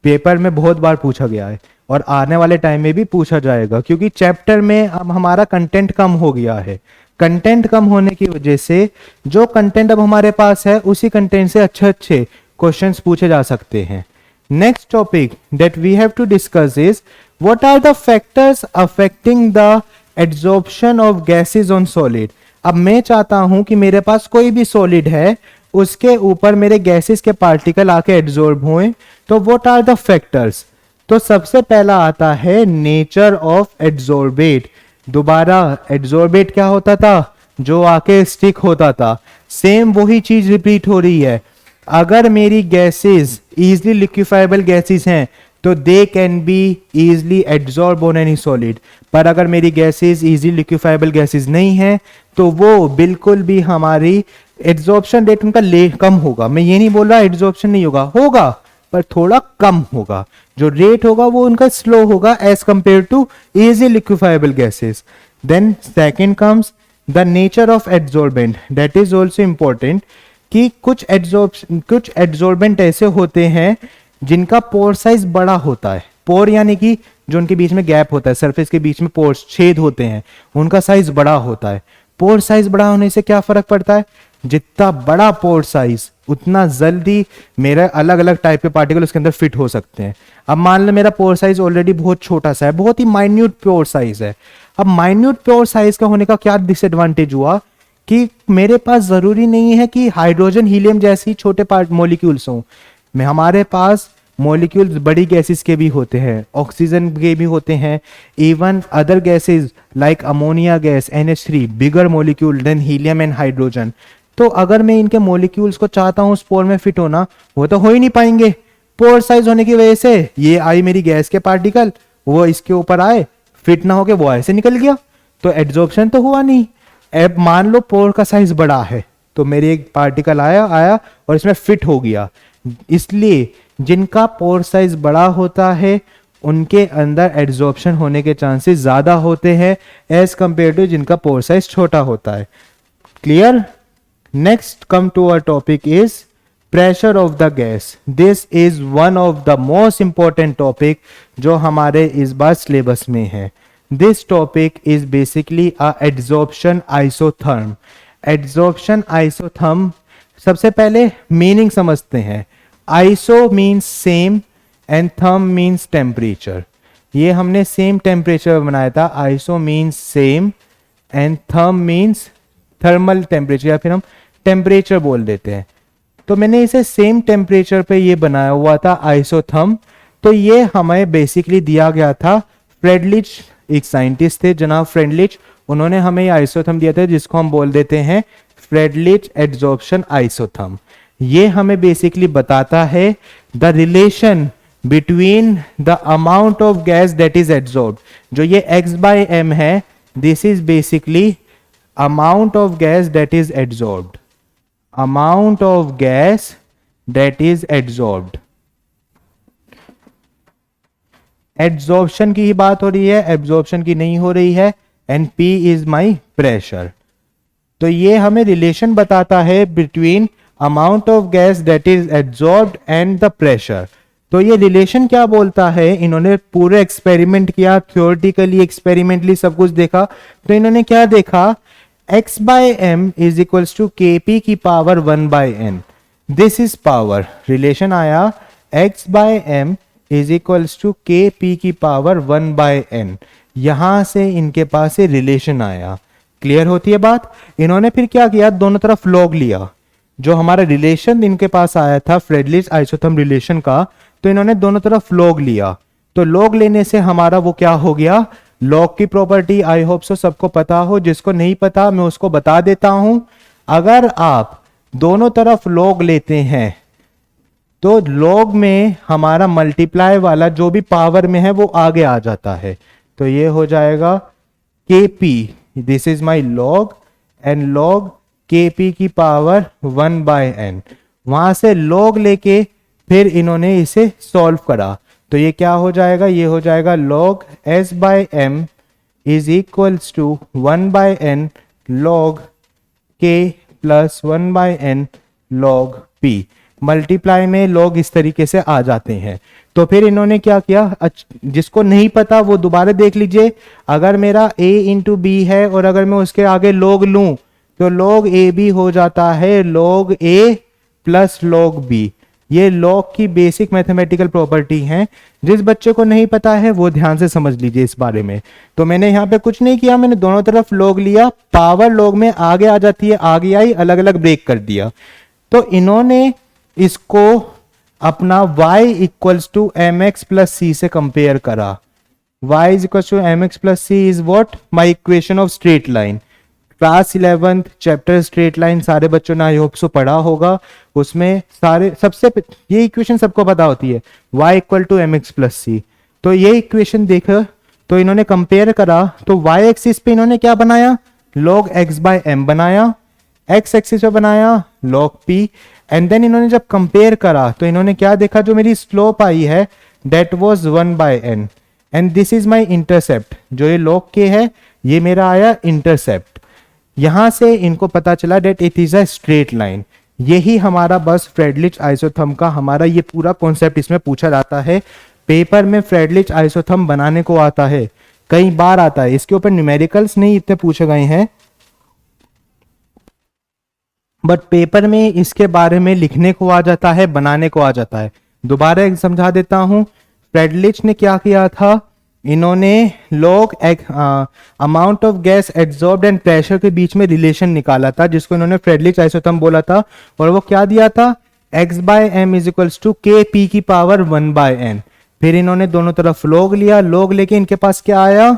Paper में बहुत बार पूछा गया है और आने वाले टाइम में भी पूछा जाएगा, क्योंकि चैप्टर में अब हमारा कंटेंट कम हो गया है। कंटेंट कम होने की वजह से जो कंटेंट अब हमारे पास है उसी कंटेंट से अच्छे अच्छे क्वेश्चंस पूछे जा सकते हैं। Next topic that we have to discuss is what are the factors affecting the adsorption of gases on solid. अब मैं चाहता हूं कि मेरे पास कोई भी सॉलिड है, उसके ऊपर मेरे गैसेस के पार्टिकल आके एड्जॉर्ब हुए, तो व्हाट आर द फैक्टर्स। तो सबसे पहला आता है नेचर ऑफ एड्जॉर्बेट। दोबारा एड्जॉर्बेट क्या होता था, जो आके स्टिक होता था, सेम वही चीज रिपीट हो रही है। अगर मेरी गैसेस इजीली लिक्विफाइबल गैसेस हैं तो they can be easily adsorb on any solid, पर अगर मेरी गैसेस इजीली लिक्विफाइबल गैसेस नहीं है तो वो बिल्कुल भी हमारी एड्जॉर्प्शन रेट उनका कम होगा। मैं ये नहीं बोल रहा एड्जॉर्प्शन नहीं होगा, होगा पर थोड़ा कम होगा। जो रेट होगा वो उनका स्लो होगा as compare to easy liquefiable gases. Then second comes the nature of adsorbent, that is also important कि कुछ एड्जॉर्बेंट ऐसे होते हैं जिनका पोर साइज बड़ा होता है। पोर यानी कि जो उनके बीच में गैप होता है, सरफेस के बीच में पोर्स, छेद होते हैं, उनका साइज बड़ा होता है। पोर साइज बड़ा होने से क्या फर्क पड़ता है, जितना बड़ा पोर साइज उतना जल्दी मेरे अलग अलग टाइप के पार्टिकल उसके अंदर फिट हो सकते हैं। अब मान लो मेरा पोर साइज ऑलरेडी बहुत छोटा सा है, बहुत ही माइन्यूट पोर साइज है। अब माइन्यूट पोर साइज का होने का क्या डिसएडवांटेज हुआ कि मेरे पास जरूरी नहीं है कि हाइड्रोजन हीलियम जैसे ही छोटे पार्ट मॉलिक्यूल्स हों, में हमारे पास मॉलिक्यूल्स बड़ी गैसेस के भी होते हैं, ऑक्सीजन के भी होते हैं, even other gases like ammonia gas NH3 bigger molecule than helium and hydrogen. तो अगर मैं इनके मॉलिक्यूल्स को चाहता हूं स्पोर में फिट होना, वो तो हो ही नहीं पाएंगे। पोर साइज होने की वजह से ये आई मेरी गैस के पार्टिकल, वो इसके ऊपर आए, फिट ना होके वो ऐसे निकल गया, तो एड्जॉर्प्शन तो हुआ नहीं। अब मान लो पोर का साइज बड़ा है तो मेरे एक पार्टिकल आया और इसमें फिट हो गया। इसलिए जिनका पोर साइज बड़ा होता है उनके अंदर एड्जॉर्प्शन होने के चांसेस ज्यादा होते हैं एज कंपेयर टू जिनका पोर साइज छोटा होता है। Clear? Next come to our topic is pressure of the gas. This is one of the most important topic जो हमारे इस बार सिलेबस में है। This topic is basically a adsorption isotherm. Adsorption isotherm, सबसे पहले मीनिंग समझते हैं। Iso means same and therm means temperature. ये हमने सेम टेम्परेचर बनाया था। Iso means same and therm means thermal temperature, या फिर हम टेम्परेचर बोल देते हैं। तो मैंने इसे सेम टेम्परेचर पे ये बनाया हुआ था आइसोथर्म। तो ये हमें बेसिकली दिया गया था, फ्रेडलिच एक साइंटिस्ट थे जनाब फ्रेडलिच, उन्होंने हमें आइसोथर्म दिया था जिसको हम बोल देते हैं फ्रेडलिच एड्जॉर्प्शन आइसोथर्म। ये हमें बेसिकली बताता है the relation between the amount of gas that is adsorbed. जो ये x/m है, this is basically amount of gas that is adsorbed, amount of gas that is adsorbed। Adsorption की ही बात हो रही है, एब्जॉर्प्शन की नहीं हो रही है। And P is my pressure. तो ये हमें रिलेशन बताता है between amount of gas that is adsorbed and the pressure. तो ये रिलेशन क्या बोलता है, इन्होंने पूरे एक्सपेरिमेंट किया, थ्योरेटिकली एक्सपेरिमेंटली सब कुछ देखा। तो इन्होंने क्या देखा, x/m is equals to kp की power 1/n। This is power, relation आया x/m is equals to kp की पावर 1/n। यहां से इनके पास ये रिलेशन आया। क्लियर होती है बात? इन्होंने फिर क्या किया, दोनों तरफ लॉग लिया। जो हमारा रिलेशन इनके पास आया था फ्रेडलिच आइसोथर्म रिलेशन का, तो इन्होंने दोनों तरफ लॉग लिया। तो लॉग लेने से हमारा वो क्या हो गया, लॉग की प्रॉपर्टी आई होप सो सबको पता हो, जिसको नहीं पता मैं उसको बता देता हूं। अगर आप दोनों तरफ लॉग लेते हैं तो लॉग में हमारा मल्टीप्लाई वाला जो भी पावर में है वो आगे आ जाता है। तो ये हो जाएगा Kp, this is my log and log Kp की पावर 1/n। वहां से log लेके फिर इन्होंने इसे सॉल्व करा, तो ये क्या हो जाएगा, ये हो जाएगा log s/m is equals to 1/n log k plus 1/n log p। Multiply में log इस तरीके से आ जाते हैं। तो फिर इन्होंने क्या किया, जिसको नहीं पता वो दोबारा देख लीजिए। अगर मेरा a इंटू बी है और अगर मैं उसके आगे log लूं तो log a b हो जाता है log a plus log b। ये log की बेसिक मैथमेटिकल प्रॉपर्टी है। जिस बच्चे को नहीं पता है वो ध्यान से समझ लीजिए इस बारे में। तो मैंने यहाँ पे कुछ नहीं किया, मैंने दोनों तरफ log लिया, पावर log में आगे आ जाती है, आगे आई, अलग अलग ब्रेक कर दिया। तो इन्होंने इसको अपना y equals to M X plus C से कंपेयर करा। y is equals to M X plus C is what, my equation of straight line. Class 11th chapter straight line सारे बच्चों ने आई होप सो पढ़ा होगा। उसमें सारे ये इक्वेशन सबको पता होती है, y equal to M X plus C. तो ये इक्वेशन देखो, तो इन्होंने कंपेयर करा, तो y एक्सिस पे इन्होंने क्या बनाया, log x/m बनाया, x एक्सिस पे बनाया log p। एंड देन इन्होंने जब कंपेयर करा तो इन्होंने क्या देखा, जो मेरी स्लोप आई है that was 1/n and this is my intercept. जो ये log k है ये मेरा आया इंटरसेप्ट। यहां से इनको पता चला that it is a straight line. यही हमारा बस फ्रेडलिच आइसोथर्म का हमारा ये पूरा कॉन्सेप्ट इसमें पूछा जाता है। पेपर में फ्रेडलिच आइसोथर्म बनाने को आता है, कई बार आता है। इसके ऊपर न्यूमेरिकल्स नहीं इतने पूछे गए हैं, बट पेपर में इसके बारे में लिखने को आ जाता है, बनाने को आ जाता है। दोबारा एक समझा देता हूं। फ्रेडलिच ने क्या किया था, इन्होंने log amount of gas absorbed and pressure के बीच में रिलेशन निकाला था, जिसको इन्होंने फ्रेडलिच आइसोथर्म बोला था। और वो क्या दिया था, x/m is equals to kp की पावर 1/n। फिर इन्होंने दोनों तरफ log लिया, log लेके इनके पास क्या आया,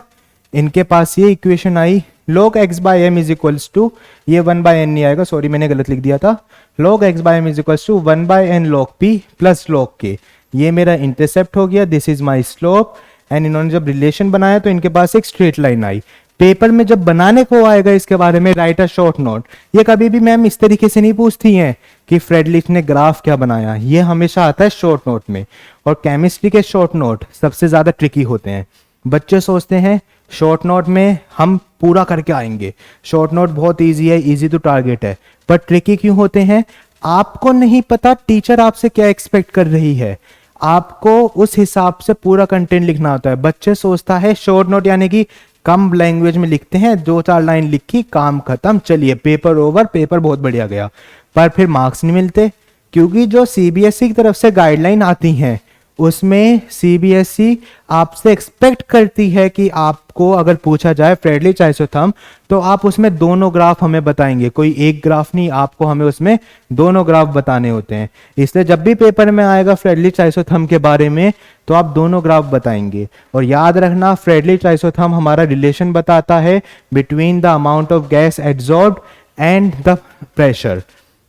इनके पास ये इक्वेशन आई, log x/m is equals to, ये 1/n नहीं आएगा, सॉरी मैंने गलत लिख दिया था, log x/m is equals to 1/n log p plus log k। ये मेरा इंटरसेप्ट हो गया, this is my slope. And इन्होंने जब रिलेशन बनाया तो इनके पास एक स्ट्रेट लाइन आई। पेपर में जब बनाने को आएगा इसके बारे में, राइट अ शॉर्ट नोट। ये कभी भी मैम इस तरीके से नहीं पूछती हैं कि फ्रेडलिच ने ग्राफ क्या बनाया, ये हमेशा आता है शॉर्ट नोट में। और केमिस्ट्री के शॉर्ट नोट सबसे ज्यादा ट्रिकी होते हैं। बच्चे सोचते हैं शॉर्ट नोट में हम पूरा करके आएंगे, शॉर्ट नोट बहुत इजी है, इजी टू टारगेट है, पर ट्रिकी क्यों होते हैं, आपको नहीं पता टीचर आपसे क्या एक्सपेक्ट कर रही है, आपको उस हिसाब से पूरा कंटेंट लिखना होता है। बच्चे सोचता है शॉर्ट नोट यानी कि कम लैंग्वेज में लिखते हैं, 2-4 लाइन लिखी, काम खत्म, चलिए पेपर ओवर, पेपर बहुत बढ़िया गया। पर फिर मार्क्स नहीं मिलते, क्योंकि जो सीबीएसई की तरफ से गाइडलाइन आती हैं उसमें सीबीएसई आपसे एक्सपेक्ट करती है कि आपको अगर पूछा जाए फ्रेडलिच आइसोथर्म तो आप उसमें दोनों ग्राफ हमें बताएंगे, कोई एक ग्राफ नहीं, आपको हमें उसमें दोनों ग्राफ बताने होते हैं। इसलिए जब भी पेपर में आएगा फ्रेडलिच आइसोथर्म के बारे में तो आप दोनों ग्राफ बताएंगे। और याद रखना फ्रेडलिच आइसोथर्म हमारा रिलेशन बताता है between the amount of gas absorbed and the pressure.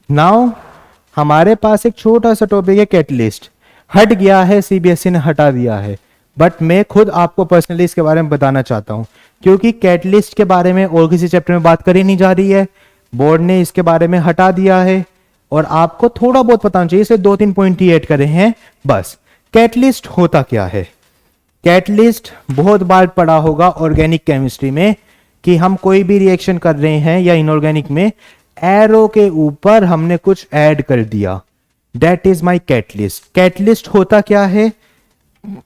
Now हमारे पास एक छोटा सा टॉपिक है कैटलिस्ट, हट गया है, सीबीएसई ने हटा दिया है, बट मैं खुद आपको पर्सनली इसके बारे में बताना चाहता हूं, क्योंकि कैटलिस्ट के बारे में और किसी चैप्टर में बात करी नहीं जा रही है, बोर्ड ने इसके बारे में हटा दिया है और आपको थोड़ा बहुत पता होना चाहिए। इसे 2-3 पॉइंट ही ऐड करे हैं बस। कैटलिस्ट होता क्या है, कैटलिस्ट बहुत बार पढ़ा होगा ऑर्गेनिक केमिस्ट्री में कि हम कोई भी रिएक्शन कर रहे हैं या इनऑर्गेनिक में, एरो के ऊपर हमने कुछ ऐड कर दिया, that is my catalyst. Catalyst होता क्या है,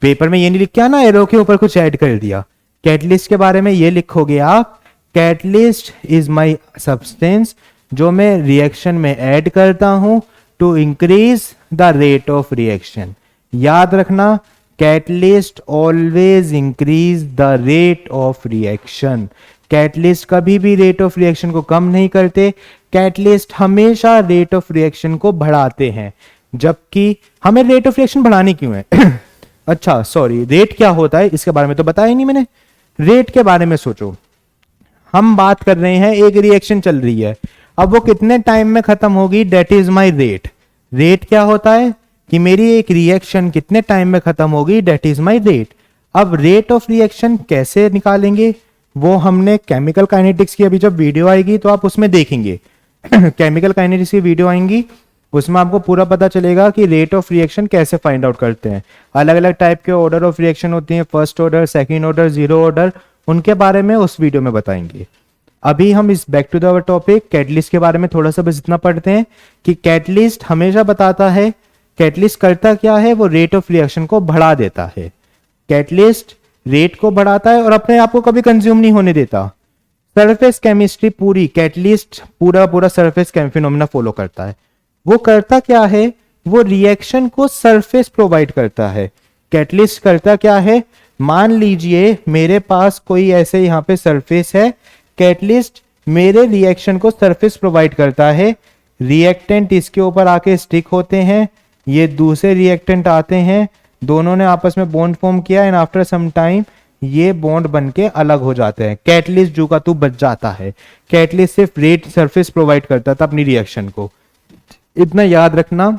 पेपर में ये नहीं लिख के आना एरो के ऊपर कुछ ऐड कर दिया। कैटलिस्ट के बारे में ये लिखोगे आप, कैटलिस्ट इज माई सब्सटेंस जो मैं रिएक्शन में ऐड करता हूं to increase the rate of reaction. याद रखना, catalyst always increase the rate of reaction. Catalyst कभी भी रेट ऑफ रिएक्शन को कम नहीं करते, कैटलिस्ट हमेशा रेट ऑफ रिएक्शन को बढ़ाते हैं। जबकि हमें रेट ऑफ रिएक्शन बढ़ानी क्यों है अच्छा सॉरी, रेट क्या होता है इसके बारे में तो बताया ही नहीं मैंने। रेट के बारे में सोचो, हम बात कर रहे हैं एक रिएक्शन चल रही है, अब वो कितने टाइम में खत्म होगी, that is my rate. Rate क्या होता है कि मेरी एक रिएक्शन कितने टाइम में खत्म होगी, दैट इज माई रेट। अब रेट ऑफ रिएक्शन कैसे निकालेंगे, वो हमने केमिकल काइनेटिक्स की अभी जब वीडियो आएगी तो आप उसमें देखेंगे केमिकल काइनेटिक्स की वीडियो आएंगी, उसमें आपको पूरा पता चलेगा कि रेट ऑफ रिएक्शन कैसे फाइंड आउट करते हैं। अलग अलग टाइप के ऑर्डर ऑफ रिएक्शन होती हैं, first order, second order, zero order, उनके बारे में उस वीडियो में बताएंगे। अभी हम इस back to the topic catalyst के बारे में थोड़ा सा बस इतना पढ़ते हैं कि कैटलिस्ट हमेशा बताता है, कैटलिस्ट करता क्या है, वो रेट ऑफ रिएक्शन को बढ़ा देता है। कैटलिस्ट रेट को बढ़ाता है और अपने आप को कभी कंज्यूम नहीं होने देता। सरफेस केमिस्ट्री पूरी कैटलिस्ट पूरा सरफेस फिनोमेना फॉलो करता है। वो करता क्या है, वो रिएक्शन को सरफेस प्रोवाइड करता है। कैटलिस्ट करता क्या है, मान लीजिए मेरे पास कोई ऐसे यहाँ पे सरफेस है, कैटलिस्ट मेरे रिएक्शन को सरफेस प्रोवाइड करता है, रिएक्टेंट इसके ऊपर आके स्टिक होते हैं, ये दूसरे रिएक्टेंट आते हैं, दोनों ने आपस में बॉन्ड फॉर्म किया एंड आफ्टर सम टाइम ये बॉन्ड बनके अलग हो जाते हैं। कैटलिस्ट जो का तू बच जाता है। कैटलिस्ट सिर्फ रेट सरफेस प्रोवाइड करता था अपनी रिएक्शन को। इतना याद रखना,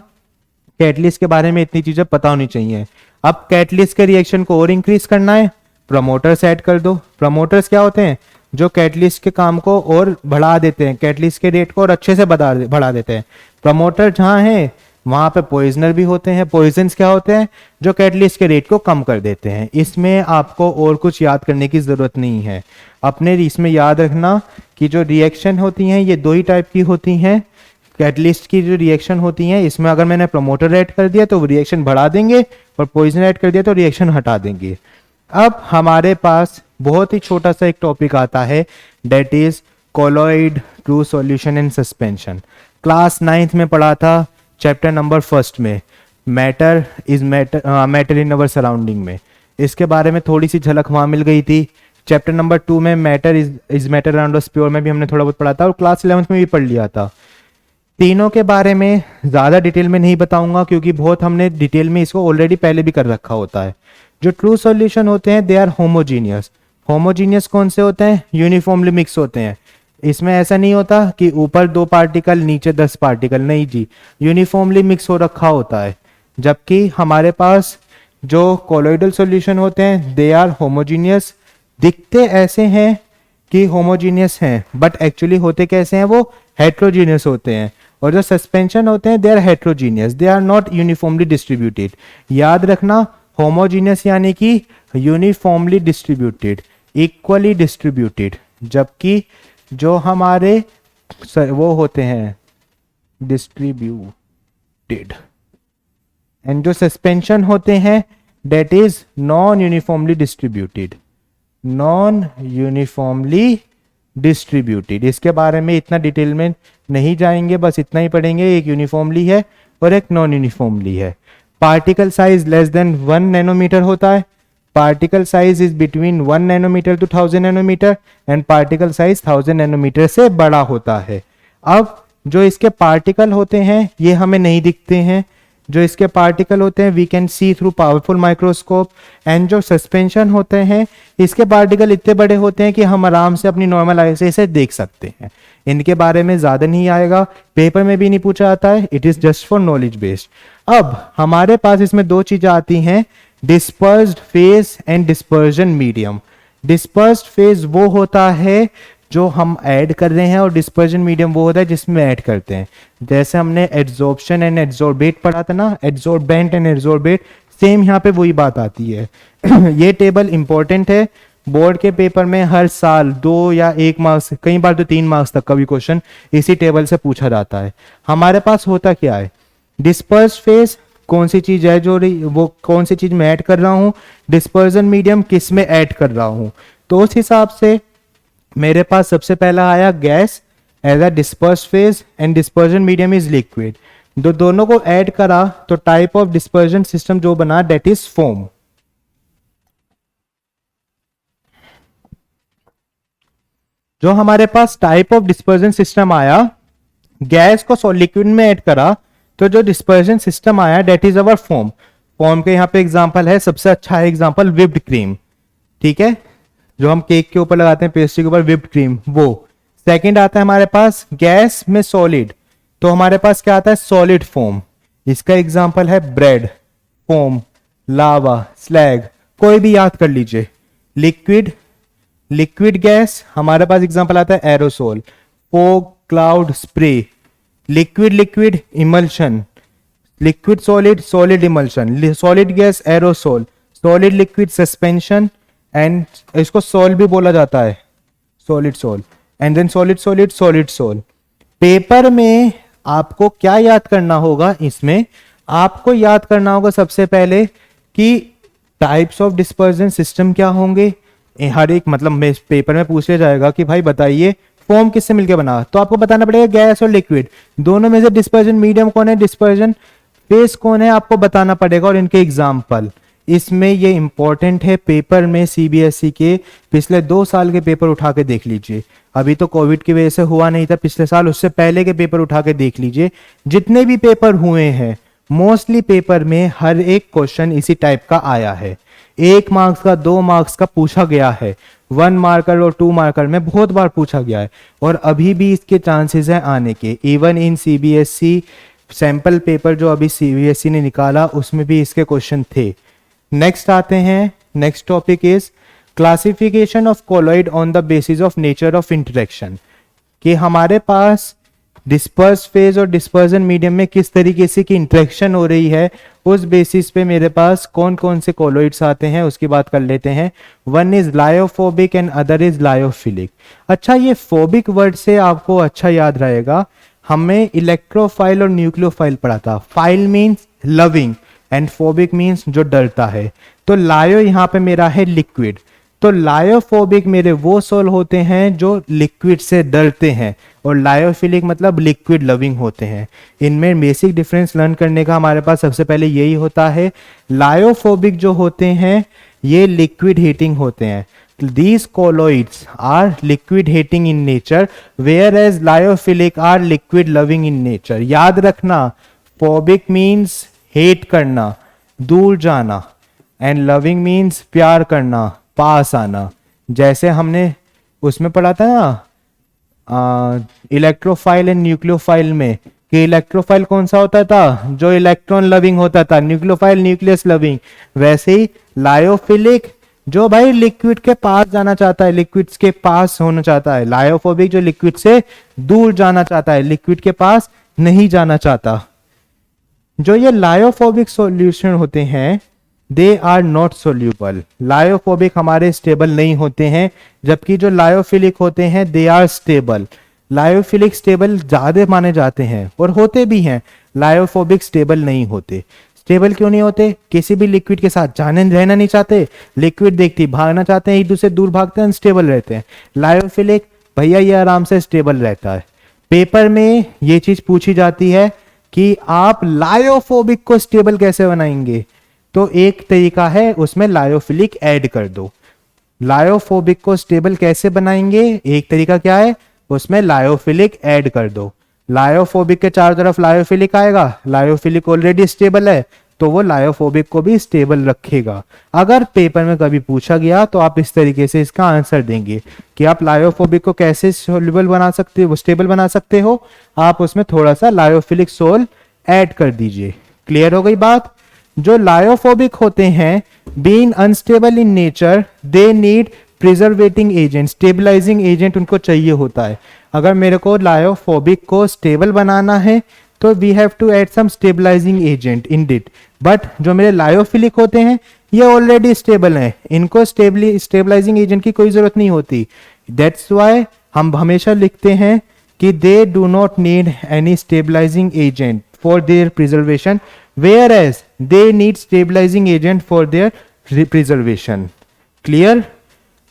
कैटलिस्ट के बारे में इतनी चीजें पता होनी चाहिए। अब कैटलिस्ट के रिएक्शन को और इंक्रीज करना है, प्रमोटर्स ऐड कर दो। प्रमोटर्स क्या होते हैं, जो कैटलिस्ट के काम को और बढ़ा देते हैं, कैटलिस्ट के रेट को और अच्छे से बढ़ा देते हैं। प्रमोटर जहां है वहां पे पॉइजनर भी होते हैं। पॉइजन्स क्या होते हैं, जो कैटलिस्ट के रेट को कम कर देते हैं। इसमें आपको और कुछ याद करने की जरूरत नहीं है। अपने इसमें याद रखना कि जो रिएक्शन होती हैं ये दो ही टाइप की होती हैं। कैटलिस्ट की जो रिएक्शन होती हैं, इसमें अगर मैंने प्रमोटर ऐड कर दिया तो वो रिएक्शन बढ़ा देंगे और पॉइजन ऐड कर दिया तो रिएक्शन हटा देंगे। अब हमारे पास बहुत ही छोटा सा एक टॉपिक आता है, that is colloid, true solution and suspension. Class 9th में पढ़ा था, चैप्टर नंबर 1 में, matter is matter in our surrounding में। इसके बारे में थोड़ी सी झलक वहां मिल गई थी। चैप्टर नंबर 2 में matter is matter around us pure में भी हमने थोड़ा बहुत पढ़ा था और क्लास 11th में भी पढ़ लिया था। तीनों के बारे में ज्यादा डिटेल में नहीं बताऊंगा क्योंकि बहुत हमने डिटेल में इसको ऑलरेडी पहले भी कर रखा होता है। जो ट्रू सॉल्यूशन होते हैं दे आर होमोजीनियस। होमोजीनियस कौन से होते हैं, यूनिफॉर्मली मिक्स होते हैं। इसमें ऐसा नहीं होता कि ऊपर 2 पार्टिकल नीचे 10 पार्टिकल, नहीं जी, यूनिफॉर्मली मिक्स हो रखा होता है। जबकि हमारे पास जो कोलोइडल सॉल्यूशन होते हैं दे आर होमोजीनियस। दिखते ऐसे हैं कि होमोजीनियस हैं बट एक्चुअली होते कैसे हैं, वो हेट्रोजीनियस होते हैं। और जो सस्पेंशन होते हैं they are heterogeneous, they are not uniformly distributed. याद रखना, होमोजीनियस यानी कि यूनिफॉर्मली डिस्ट्रीब्यूटेड, इक्वली डिस्ट्रीब्यूटेड। जबकि जो हमारे वो होते हैं डिस्ट्रीब्यूटेड, एंड जो सस्पेंशन होते हैं that is non uniformly distributed. Non uniformly distributed, इसके बारे में इतना डिटेल में नहीं जाएंगे, बस इतना ही पढ़ेंगे, एक यूनिफॉर्मली है और एक नॉन यूनिफॉर्मली है। Particle size less than 1 nanometer होता है। Particle size is between 1 nanometer to 1000 nanometer and particle size 1000 nanometer से बड़ा होता है। अब जो इसके पार्टिकल होते हैं ये हमें नहीं दिखते हैं। जो इसके पार्टिकल होते हैं we can see through powerful microscope. And जो सस्पेंशन होते हैं इसके पार्टिकल इतने बड़े होते हैं कि हम आराम से अपनी नॉर्मल आई से इसे देख सकते हैं। इनके बारे में ज्यादा नहीं आएगा, पेपर में भी नहीं पूछा जाता है, it is just for knowledge based. अब हमारे पास इसमें 2 चीजें आती हैं, dispersed phase and dispersion medium. Dispersed phase वो होता है जो हम ऐड कर रहे हैं और डिस्पर्जन मीडियम वो होता है जिसमें ऐड करते हैं। जैसे हमने एड्सॉर्प्शन एंड एड्सॉर्बेट पढ़ा था ना, एड्सॉर्बेंट एंड एड्सॉर्बेट, सेम यहाँ पे वही बात आती है। ये टेबल इंपॉर्टेंट है, बोर्ड के पेपर में हर साल 2 या 1 मार्क्स, कई बार तो 3 मार्क्स तक का भी क्वेश्चन इसी टेबल से पूछा जाता है। हमारे पास होता क्या है, डिस्पर्स्ड फेज कौन सी चीज है, जो वो कौन सी चीज में ऐड कर रहा हूं, डिस्पर्जन मीडियम किस में ऐड कर रहा हूं। तो उस हिसाब से मेरे पास सबसे पहला आया gas as a dispersed phase and dispersion medium is liquid. दोनों को ऐड करा तो टाइप ऑफ डिस्पर्जन सिस्टम जो बना डेट इज फोम। जो हमारे पास टाइप ऑफ डिस्पर्जन सिस्टम आया, गैस को लिक्विड में ऐड करा तो जो डिस्पर्जन सिस्टम आया that is our foam. Foam के यहाँ पे एग्जांपल है, सबसे अच्छा है एग्जांपल विप्ड क्रीम, ठीक है, जो हम केक के ऊपर लगाते हैं, पेस्ट्री के ऊपर विप्ड क्रीम वो। सेकंड आता है हमारे पास गैस में सॉलिड, तो हमारे पास क्या आता है सॉलिड फोम। इसका एग्जांपल है ब्रेड, फोम, लावा, स्लैग, कोई भी याद कर लीजिए। लिक्विड, लिक्विड गैस हमारे पास एग्जांपल आता है aerosol, fog, cloud, spray. Liquid liquid emulsion, liquid solid solid emulsion, solid gas aerosol, solid liquid suspension, and इसको सोल भी बोला जाता है, solid sol, and then solid solid solid sol. Paper में आपको क्या याद करना होगा, इसमें आपको याद करना होगा सबसे पहले कि टाइप्स ऑफ डिस्पर्जन सिस्टम क्या होंगे। हर एक मतलब पेपर में पूछ लिया जाएगा कि भाई बताइए फॉर्म किससे मिलकर बना, तो आपको बताना पड़ेगा गैस और लिक्विड, दोनों में से डिस्पर्जन मीडियम कौन है, डिस्पर्जन फेस कौन है, आपको बताना पड़ेगा, और इनके एग्जाम्पल। इसमें ये इंपॉर्टेंट है पेपर में, सीबीएसई के पिछले 2 साल के पेपर उठा के देख लीजिए। अभी तो कोविड की वजह से हुआ नहीं था पिछले साल, उससे पहले के पेपर उठा के देख लीजिए। जितने भी पेपर हुए हैं मोस्टली पेपर में हर एक क्वेश्चन इसी टाइप का आया है। 1 मार्क्स का, 2 मार्क्स का पूछा गया है, 1 मार्कर और 2 मार्कर में बहुत बार पूछा गया है, और अभी भी इसके चांसेस हैं आने के। Even in CBSE sample paper जो अभी सीबीएसई ने निकाला उसमें भी इसके क्वेश्चन थे। नेक्स्ट आते हैं, next topic is classification of colloid on the basis of nature of interaction, कि हमारे पास डिस्पर्स फेज और डिस्पर्जन मीडियम में किस तरीके से की इंटरेक्शन हो रही है, उस बेसिस पे मेरे पास कौन कौन से कोलॉइड्स आते हैं उसकी बात कर लेते हैं। One is lyophobic and other is lyophilic. अच्छा, ये फोबिक वर्ड से आपको अच्छा याद रहेगा, हमें इलेक्ट्रोफाइल और न्यूक्लियोफाइल पढ़ा था। File means loving and phobic means जो डरता है। तो लायो यहाँ पे मेरा है लिक्विड, तो लायोफोबिक मेरे वो सोल होते हैं जो लिक्विड से डरते हैं, और लायोफिलिक मतलब लिक्विड लविंग होते हैं। इनमें बेसिक डिफरेंस लर्न करने का हमारे पास सबसे पहले यही होता है। लायोफोबिक जो होते हैं ये लिक्विड हीटिंग होते हैं। These colloids are liquid hating in nature, whereas lyophilic are liquid loving in nature. याद रखना, phobic means hate करना, दूर जाना, and loving means प्यार करना, पास आना। जैसे हमने उसमें पढ़ा था ना इलेक्ट्रोफाइल एंड न्यूक्लियोफाइल में, कि इलेक्ट्रोफाइल कौन सा होता था, जो इलेक्ट्रॉन लविंग होता था, न्यूक्लियोफाइल न्यूक्लियस लविंग। वैसे ही लायोफिलिक जो भाई लिक्विड के पास जाना चाहता है, लिक्विड के पास होना चाहता है। लायोफोबिक जो लिक्विड से दूर जाना चाहता है, लिक्विड के पास नहीं जाना चाहता। जो ये लायोफोबिक सॉल्यूशन होते हैं they are not soluble. Lyophobic हमारे स्टेबल नहीं होते हैं, जबकि जो लायोफिलिक होते हैं they are stable. Lyophilic stable ज्यादा माने जाते हैं और होते भी हैं, लायोफोबिक स्टेबल नहीं होते। स्टेबल क्यों नहीं होते, किसी भी लिक्विड के साथ जाने रहना नहीं चाहते, लिक्विड देखती भागना चाहते हैं, एक दूसरे दूर भागते हैं, अनस्टेबल रहते हैं। लायोफिलिक भैया ये आराम से स्टेबल रहता है। पेपर में ये चीज पूछी जाती है कि आप लायोफोबिक को स्टेबल कैसे बनाएंगे, तो एक तरीका है उसमें लायोफिलिक ऐड कर दो। लायोफोबिक को स्टेबल कैसे बनाएंगे, एक तरीका क्या है, उसमें लायोफिलिक ऐड कर दो। लायोफोबिक के चारों तरफ लायोफिलिक आएगा, लायोफिलिक ऑलरेडी स्टेबल है तो वो लायोफोबिक को भी स्टेबल रखेगा। अगर पेपर में कभी पूछा गया तो आप इस तरीके से इसका आंसर देंगे कि आप लायोफोबिक को कैसे सोल्यूबल बना सकते हो, स्टेबल बना सकते हो, आप उसमें थोड़ा सा लायोफिलिक सोल ऐड कर दीजिए। क्लियर हो गई बात। जो लायोफोबिक होते हैं being unstable in nature they need preservating agent, stabilizing agent उनको चाहिए होता है। अगर मेरे को लायोफोबिक को स्टेबल बनाना है तो we have to add some stabilizing agent in it. But जो मेरे लायोफिलिक होते हैं ये ऑलरेडी स्टेबल हैं, इनको स्टेबलाइजिंग एजेंट की कोई जरूरत नहीं होती। दैट्स व्हाई हम हमेशा लिखते हैं कि they do not need any stabilizing agent for their preservation, whereas they need stabilizing agent for their preservation. Clear.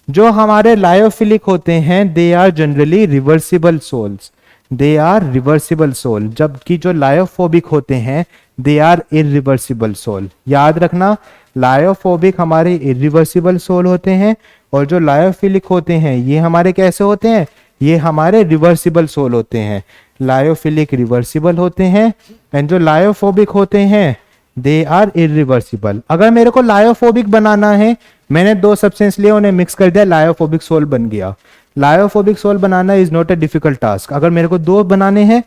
जो हमारे लायोफिलिक होते हैं they are generally reversible sols, they are reversible sol, जबकि जो लायोफोबिक होते हैं they are irreversible soul. याद रखना, लायोफोबिक हमारे इरिवर्सिबल सोल होते हैं और जो लायोफिलिक होते हैं ये हमारे कैसे होते हैं, ये हमारे रिवर्सिबल सोल होते हैं। लायोफिलिक रिवर्सिबल होते हैं एंड जो लायोफोबिक होते हैं दे आर इरिवर्सिबल। अगर मेरे को लायोफोबिक बनाना है, मैंने 2 सब्सटेंस लिए उन्हें मिक्स कर दिया, लायोफोबिक सोल बन गया। Lyophobic sol banana is not a difficult task. अगर मेरे को 2 बनाने हैं,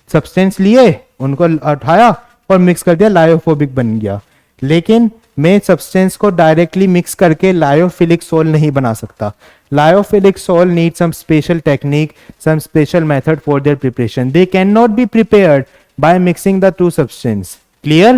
सब्सटेंस लिए उनको उठाया और मिक्स कर दिया, लायोफोबिक बन गया। लेकिन में सब्सटेंस को डायरेक्टली मिक्स करके लायोफिलिक सोल नहीं बना सकता. Lyophilic sol need some special technique, some special method for their preparation. They can not be prepared by mixing the two substance. Clear?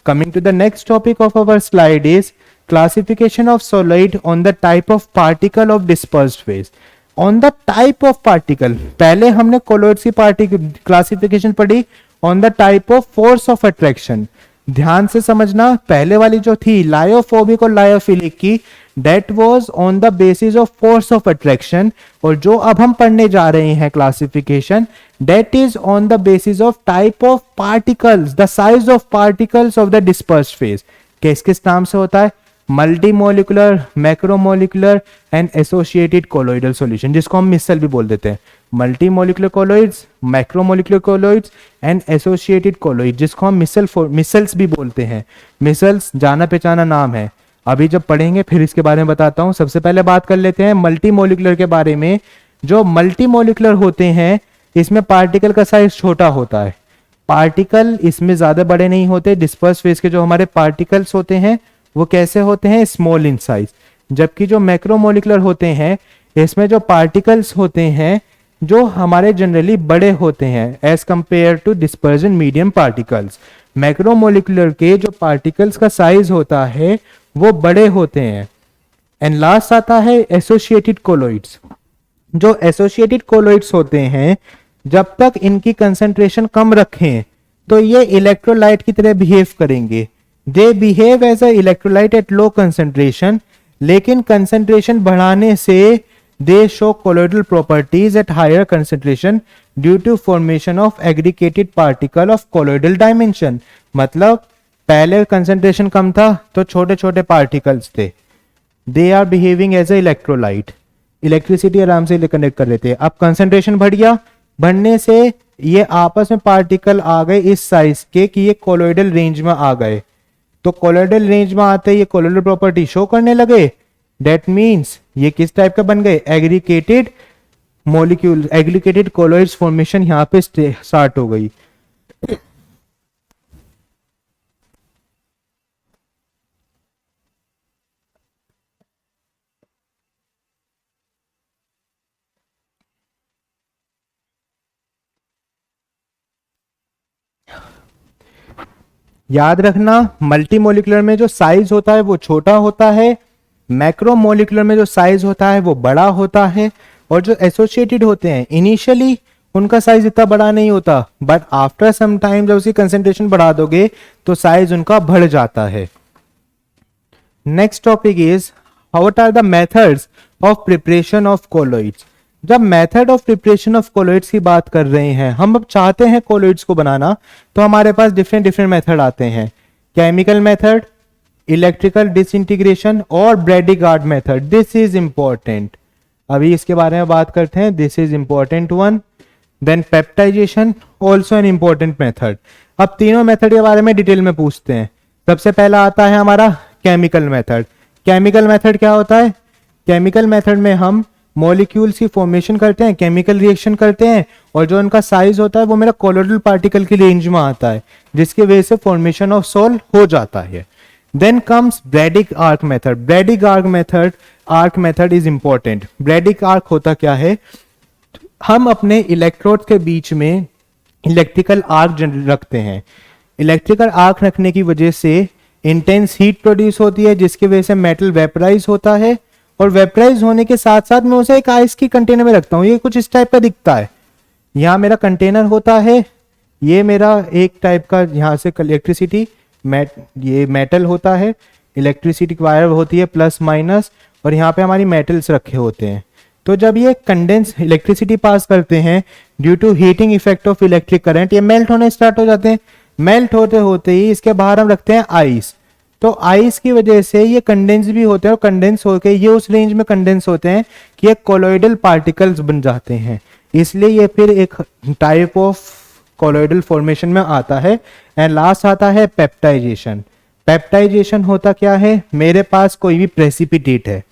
Coming to the next topic of our slide is classification of solid on the type of particle of dispersed phase. On the type of particle, पहले हमने colloids की particle classification पढ़ी on the type of force of attraction. ध्यान से समझना, पहले वाली जो थी लायोफोबिक और लायोफिलिक की, that was on the basis of force of attraction, और जो अब हम पढ़ने जा रहे हैं classification, that is on the basis of type of particles, the size of particles of the dispersed phase. किस किस नाम से होता है? Multimolecular, macromolecular and associated colloidal solution, जिसको हम मिसल भी बोल देते हैं. Multimolecular colloids, macromolecular colloids and associated colloid, जिसको हम मिसल्स भी बोलते हैं. मिसल्स जाना पहचाना नाम है, अभी जब पढ़ेंगे फिर इसके बारे में बताता हूं. सबसे पहले बात कर लेते हैं मल्टीमोलिकुलर के बारे में. जो मल्टीमोलिकुलर होते हैं इसमें पार्टिकल का साइज छोटा होता है. पार्टिकल इसमें ज्यादा बड़े नहीं होते. डिस्पर्स फेज के जो हमारे पार्टिकल्स होते हैं वो कैसे होते हैं? Small in size. जबकि जो मैक्रोमोलिकुलर होते हैं इसमें जो पार्टिकल्स होते हैं जो हमारे जनरली बड़े होते हैं as compare to dispersion medium particles. Macromolecular के जो पार्टिकल्स का साइज होता है वो बड़े होते हैं. एंड लास्ट आता है एसोसिएटेड कोलोइड्स. जो एसोसिएटेड कोलोइड्स होते हैं जब तक इनकी कंसंट्रेशन कम रखें तो ये इलेक्ट्रोलाइट की तरह बिहेव करेंगे. They behave as a electrolyte at low concentration, लेकिन कंसंट्रेशन बढ़ाने से they show colloidal properties at higher concentration due to formation of aggregated particle of colloidal dimension. मतलब पहले कंसंट्रेशन कम था तो छोटे छोटे पार्टिकल्स थे. They are behaving as a electrolyte, electricity आराम से कनेक्ट कर लेते हैं. अब कंसंट्रेशन बढ़ गया, बढ़ने से ये आपस में पार्टिकल आ गए इस साइज के कि ये कोलोइडल रेंज में आ गए. तो कोलोइडल रेंज में आते ये कोलोइडल प्रॉपर्टी शो करने लगे. दैट मींस ये किस टाइप का बन गए? Aggregated molecule, aggregated colloids formation यहाँ पे स्टार्ट हो गई. याद रखना मल्टीमोलिकुलर में जो साइज होता है वो छोटा होता है, मैक्रोमोलिकुलर में जो साइज होता है वो बड़ा होता है, और जो एसोसिएटेड होते हैं इनिशियली उनका साइज इतना बड़ा नहीं होता, बट आफ्टर सम टाइम जब उसकी कंसेंट्रेशन बढ़ा दोगे तो साइज उनका बढ़ जाता है. Next topic is what are the methods of preparation of colloids. जब method of preparation of colloids की बात कर रहे हैं, हम अब चाहते हैं कोलोइड्स को बनाना, तो हमारे पास डिफरेंट मेथड आते हैं. केमिकल मेथड, इलेक्ट्रिकल डिसइंटीग्रेशन और Bredig arc method. This is important, अभी इसके बारे में बात करते हैं. This is important one. Then peptization, also an important method. अब तीनों मेथड के बारे में डिटेल में पूछते हैं. सबसे पहला आता है हमारा केमिकल मेथड. केमिकल मेथड क्या होता है? केमिकल मेथड में हम मॉलिक्यूल्स की फॉर्मेशन करते हैं, केमिकल रिएक्शन करते हैं, और जो उनका साइज होता है वो मेरा कोलोइडल पार्टिकल की रेंज में आता है, जिसकी वजह से फॉर्मेशन ऑफ सोल हो जाता है. Then comes Bredig arc method. Bredig arc method is important. Bredig arc होता क्या है? हम अपने इलेक्ट्रोड के बीच में इलेक्ट्रिकल आर्क रखते हैं. इलेक्ट्रिकल आर्क रखने की वजह से इंटेंस हीट प्रोड्यूस होती है, जिसकी वजह से मेटल वेपराइज होता है, और वेपराइज होने के साथ साथ मैं उसे एक आइस की कंटेनर में रखता हूँ. ये कुछ इस टाइप का दिखता है. यहाँ मेरा कंटेनर होता है, ये मेरा एक टाइप का यहाँ से इलेक्ट्रिसिटी ये मेटल होता है, इलेक्ट्रिसिटी वायर होती है प्लस माइनस, और यहाँ पे हमारी मेटल्स रखे होते हैं. तो जब ये कंडेंस इलेक्ट्रिसिटी पास करते हैं due to heating effect of electric current, ये मेल्ट होने स्टार्ट हो जाते हैं. मेल्ट होते होते ही इसके बाहर हम रखते हैं आइस. तो आइस की वजह से ये कंडेंस भी होते हैं, और कंडेंस होकर ये उस रेंज में कंडेंस होते हैं कि ये कोलोइडल पार्टिकल्स बन जाते हैं. इसलिए ये फिर एक टाइप ऑफ कोलोइडल फॉर्मेशन में आता है. एंड लास्ट आता है पेप्टाइजेशन. पेप्टाइजेशन होता क्या है? मेरे पास कोई भी प्रेसिपिटेट है.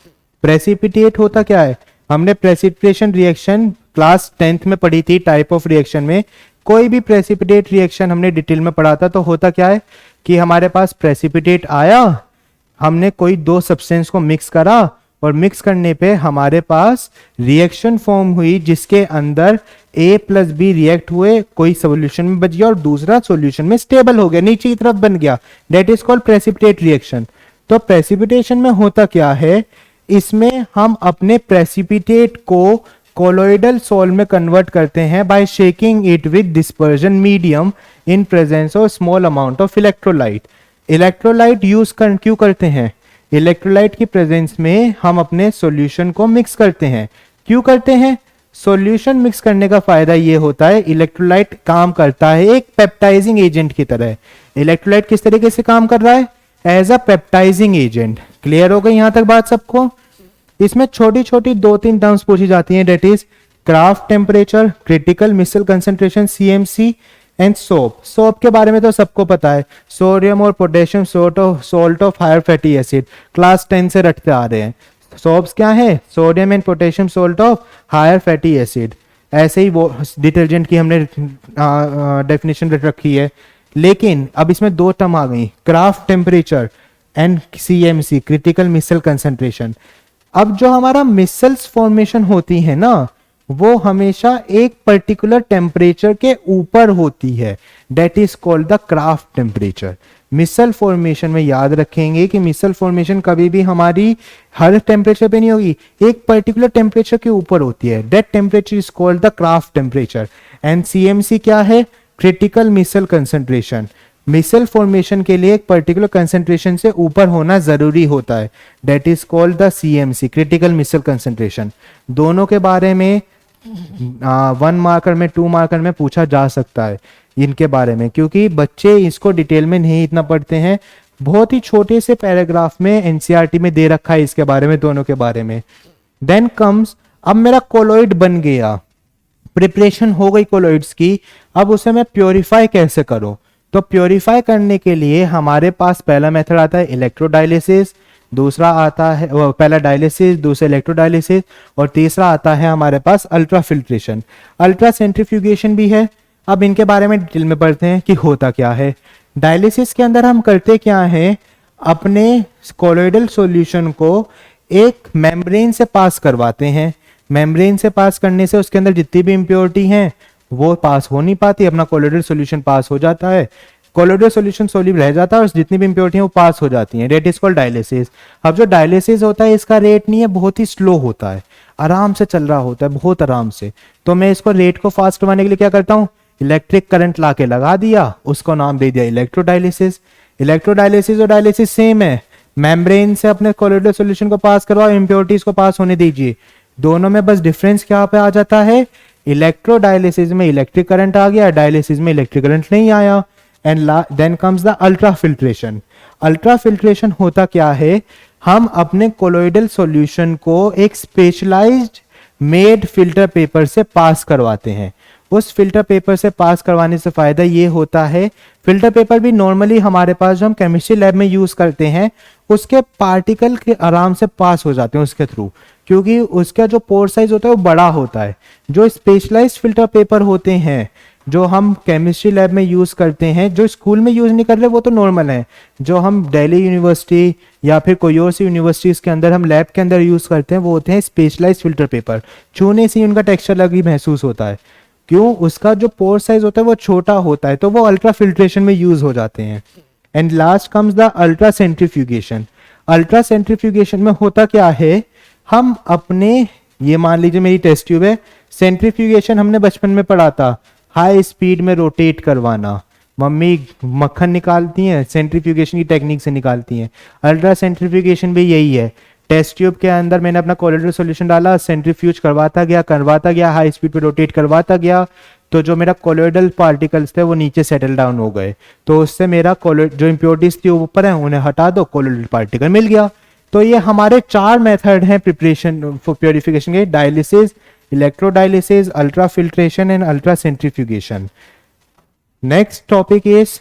प्रेसिपिटेट होता क्या है? हमने प्रेसिपिटेशन रिएक्शन क्लास 10th में पढ़ी थी. टाइप ऑफ रिएक्शन में कोई भी प्रेसिपिटेट रिएक्शन हमने डिटेल में पढ़ा था. तो होता क्या है कि हमारे पास प्रेसिपिटेट आया, हमने कोई दो सब्सटेंस को मिक्स करा और मिक्स करने पे हमारे पास रिएक्शन फॉर्म हुई जिसके अंदर A प्लस बी रिएक्ट हुए, कोई सोल्यूशन में बच गया और दूसरा सोल्यूशन में स्टेबल हो गया, नीचे की तरफ बन गया। That is called precipitate reaction. तो प्रेसिपिटेशन में होता क्या है, इसमें हम अपने प्रेसिपिटेट को कोलोइडल सोल में कन्वर्ट करते हैं by shaking it with dispersion medium in presence of small amount of electrolyte. Electrolyte use क्यों करते हैं, इलेक्ट्रोलाइट की प्रेजेंस में हम अपने सॉल्यूशन को मिक्स करते हैं। क्यों करते हैं, सॉल्यूशन मिक्स करने का फायदा ये होता है, इलेक्ट्रोलाइट काम करता है एक पेप्टाइजिंग एजेंट की तरह। इलेक्ट्रोलाइट किस तरीके से काम कर रहा है, as a peptizing agent. Clear हो गई यहां तक बात सबको। इसमें छोटी छोटी 2-3 टर्म्स पूछी जाती हैं, that is Krafft temperature, critical micelle concentration CMC and soap. Soap के बारे में तो सबको पता है, सोडियम और potassium salt of higher fatty acid, class 10 से रटते आ रहे हैं। सोप्स क्या है, sodium and potassium salt of higher fatty acid. ऐसे ही वो डिटर्जेंट की हमने डेफिनेशन रखी है। लेकिन अब इसमें 2 टर्म आ गई, Krafft temperature and CMC, critical micelle concentration. अब जो हमारा मिसल्स फॉर्मेशन होती है ना, वो हमेशा एक पर्टिकुलर टेम्परेचर के ऊपर होती है, that is called the Krafft temperature. Micelle formation में याद रखेंगे कि मिसल फॉर्मेशन कभी भी हमारी हर टेम्परेचर पे नहीं होगी, एक पर्टिकुलर टेम्परेचर के ऊपर होती है। That temperature is called the Krafft temperature. And CMC क्या है, क्रिटिकल मिसल कंसेंट्रेशन। मिसल फॉर्मेशन के लिए एक पर्टिकुलर कंसेंट्रेशन से ऊपर होना जरूरी होता है, that is called the CMC, critical micelle concentration. दोनों के बारे में 1 मार्कर में 2 मार्कर में पूछा जा सकता है इनके बारे में, क्योंकि बच्चे इसको डिटेल में नहीं इतना पढ़ते हैं। बहुत ही छोटे से पैराग्राफ में एनसीईआरटी में दे रखा है इसके बारे में, दोनों के बारे में। देन कम्स, अब मेरा कोलोइड बन गया, प्रिपरेशन हो गई कोलोइड्स की, अब उसे मैं प्योरीफाई कैसे करूं। तो प्योरीफाई करने के लिए हमारे पास पहला मेथड आता है इलेक्ट्रोडायलिसिस, दूसरा आता है पहला डायलिसिस, दूसरा इलेक्ट्रोडायलिसिस, और तीसरा आता है हमारे पास अल्ट्रा फिल्ट्रेशन। अल्ट्रा सेंट्रीफ्यूगेशन भी है। अब इनके बारे में डिटेल में पढ़ते हैं कि होता क्या है। डायलिसिस के अंदर हम करते क्या है, अपने कोलोइडल सॉल्यूशन को एक मेम्ब्रेन से पास करवाते हैं। मेम्ब्रेन से पास करने से उसके अंदर जितनी भी इम्प्योरिटी हैं वो पास हो नहीं पाती, अपना कोलोइडल सॉल्यूशन पास हो जाता है, कोलोइडल सॉल्यूशन सोल्यूबल रह जाता है और जितनी भी इम्प्योरिटी है वो पास हो जाती हैं। That is called dialysis. अब जो डायलिसिस होता है इसका रेट नहीं है, बहुत ही स्लो होता है, आराम से चल रहा होता है, बहुत आराम से। तो मैं इसको रेट को फास्ट करवाने के लिए क्या करता हूँ, इलेक्ट्रिक करंट ला के लगा दिया, उसको नाम दे दिया इलेक्ट्रोडायलिसिस। इलेक्ट्रोडायलिसिस और डायलिसिस सेम है, मेम्ब्रेन से अपने कोलोइडल सॉल्यूशन को पास करवाओ, इम्प्योरिटीज को पास होने दीजिए। दोनों में बस डिफरेंस क्या पे आ जाता है, इलेक्ट्रोडायलिसिस में इलेक्ट्रिक करंट आ गया, डायलिसिस में इलेक्ट्रिक करंट नहीं आया। And then comes the ultrafiltration. Ultrafiltration होता क्या है, हम अपने कोलोइडल सॉल्यूशन को एक स्पेशलाइज्ड मेड फिल्टर पेपर से पास करवाते हैं। उस फिल्टर पेपर से पास करवाने से फायदा ये होता है, फिल्टर पेपर भी नॉर्मली हमारे पास जो हम केमिस्ट्री लैब में यूज करते हैं उसके पार्टिकल के आराम से पास हो जाते हैं उसके थ्रू, क्योंकि उसका जो पोर साइज होता है वो बड़ा होता है। जो स्पेशलाइज्ड फिल्टर पेपर होते हैं जो हम केमिस्ट्री लैब में यूज करते हैं, जो स्कूल में यूज नहीं कर रहे वो तो नॉर्मल है, जो हम दिल्ली यूनिवर्सिटी या फिर कोई और सी यूनिवर्सिटीज के अंदर हम लैब के अंदर यूज करते हैं वो होते हैं स्पेशलाइज्ड फिल्टर पेपर। छूने से उनका टेक्सचर अलग ही महसूस होता है, क्यों, उसका जो पोर साइज होता है वो छोटा होता है, तो वो अल्ट्रा फिल्ट्रेशन में यूज हो जाते हैं। And last comes the ultra centrifugation. Ultra centrifugation में होता क्या है, हम अपने, ये मान लीजिए मेरी टेस्ट ट्यूब है, सेंट्रीफ्यूगेशन हमने बचपन में पढ़ा था, हाई स्पीड में रोटेट करवाना, मम्मी मक्खन निकालती हैं सेंट्रीफ्यूगेशन की टेक्निक से निकालती हैं। अल्ट्रा सेंट्रीफ्यूगेशन भी यही है, टेस्ट ट्यूब के अंदर मैंने अपना कोलोइडल सॉल्यूशन डाला, सेंट्रीफ्यूज करवाता गया, हाई स्पीड पे रोटेट करवाता गया, तो जो मेरा कोलोइडल पार्टिकल्स थे वो नीचे सेटल डाउन हो गए, तो उससे मेरा जो इम्प्योरिटीज थी ऊपर है उन्हें हटा दो, कोलोइडल पार्टिकल मिल गया। तो ये हमारे 4 मेथड हैं प्रिपरेशन फॉर प्योरिफिकेशन के, dialysis, electrodialysis, ultra filtration and ultra centrifugation. Next topic is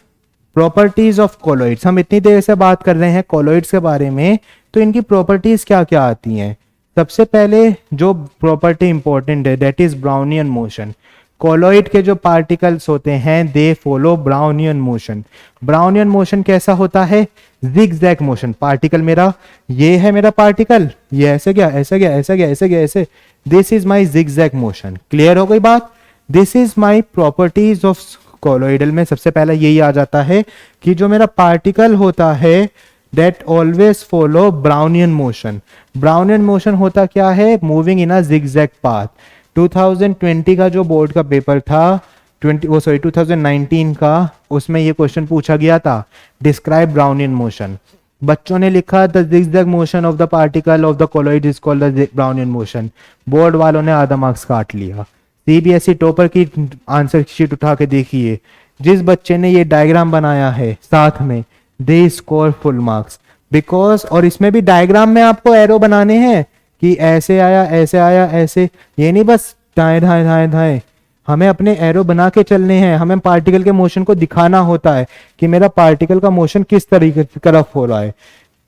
properties of colloids. हम इतनी देर से बात कर रहे हैं कोलोइड्स के बारे में, तो इनकी प्रॉपर्टीज क्या क्या आती हैं। सबसे पहले जो प्रॉपर्टी इंपॉर्टेंट है that is Brownian motion. Colloid के जो पार्टिकल्स होते हैं they follow Brownian motion. Brownian motion कैसा होता है? Zigzag motion. पार्टिकल मेरा, ये है मेरा पार्टिकल, ये ऐसे गया ऐसे गया ऐसे गया ऐसे गया ऐसे, this is my zigzag motion. Clear हो गई बात? This is my properties of colloidal में सबसे पहले यही आ जाता है कि जो मेरा पार्टिकल होता है that always follow Brownian motion. Brownian motion होता क्या है? Moving in a zigzag path. 2020 का जो बोर्ड का पेपर था 2019 का, उसमें ये क्वेश्चन पूछा गया था, डिस्क्राइब ब्राउनियन मोशन। बच्चों ने लिखा the zigzag motion of the particle of the colloid is called the Brownian motion. Board वालों ने आधा मार्क्स काट लिया। सीबीएसई टॉपर की आंसर शीट उठा के देखिए, जिस बच्चे ने ये डायग्राम बनाया है साथ में, they score full marks because, और इसमें भी डायग्राम में आपको एरो बनाने हैं कि ऐसे आया ऐसे आया ऐसे, ये नहीं बस दाएं दाएं दाएं दाएं, हमें अपने एरो बना के चलने हैं। हमें पार्टिकल के मोशन को दिखाना होता है कि मेरा पार्टिकल का मोशन किस तरीके की तरफ हो रहा है।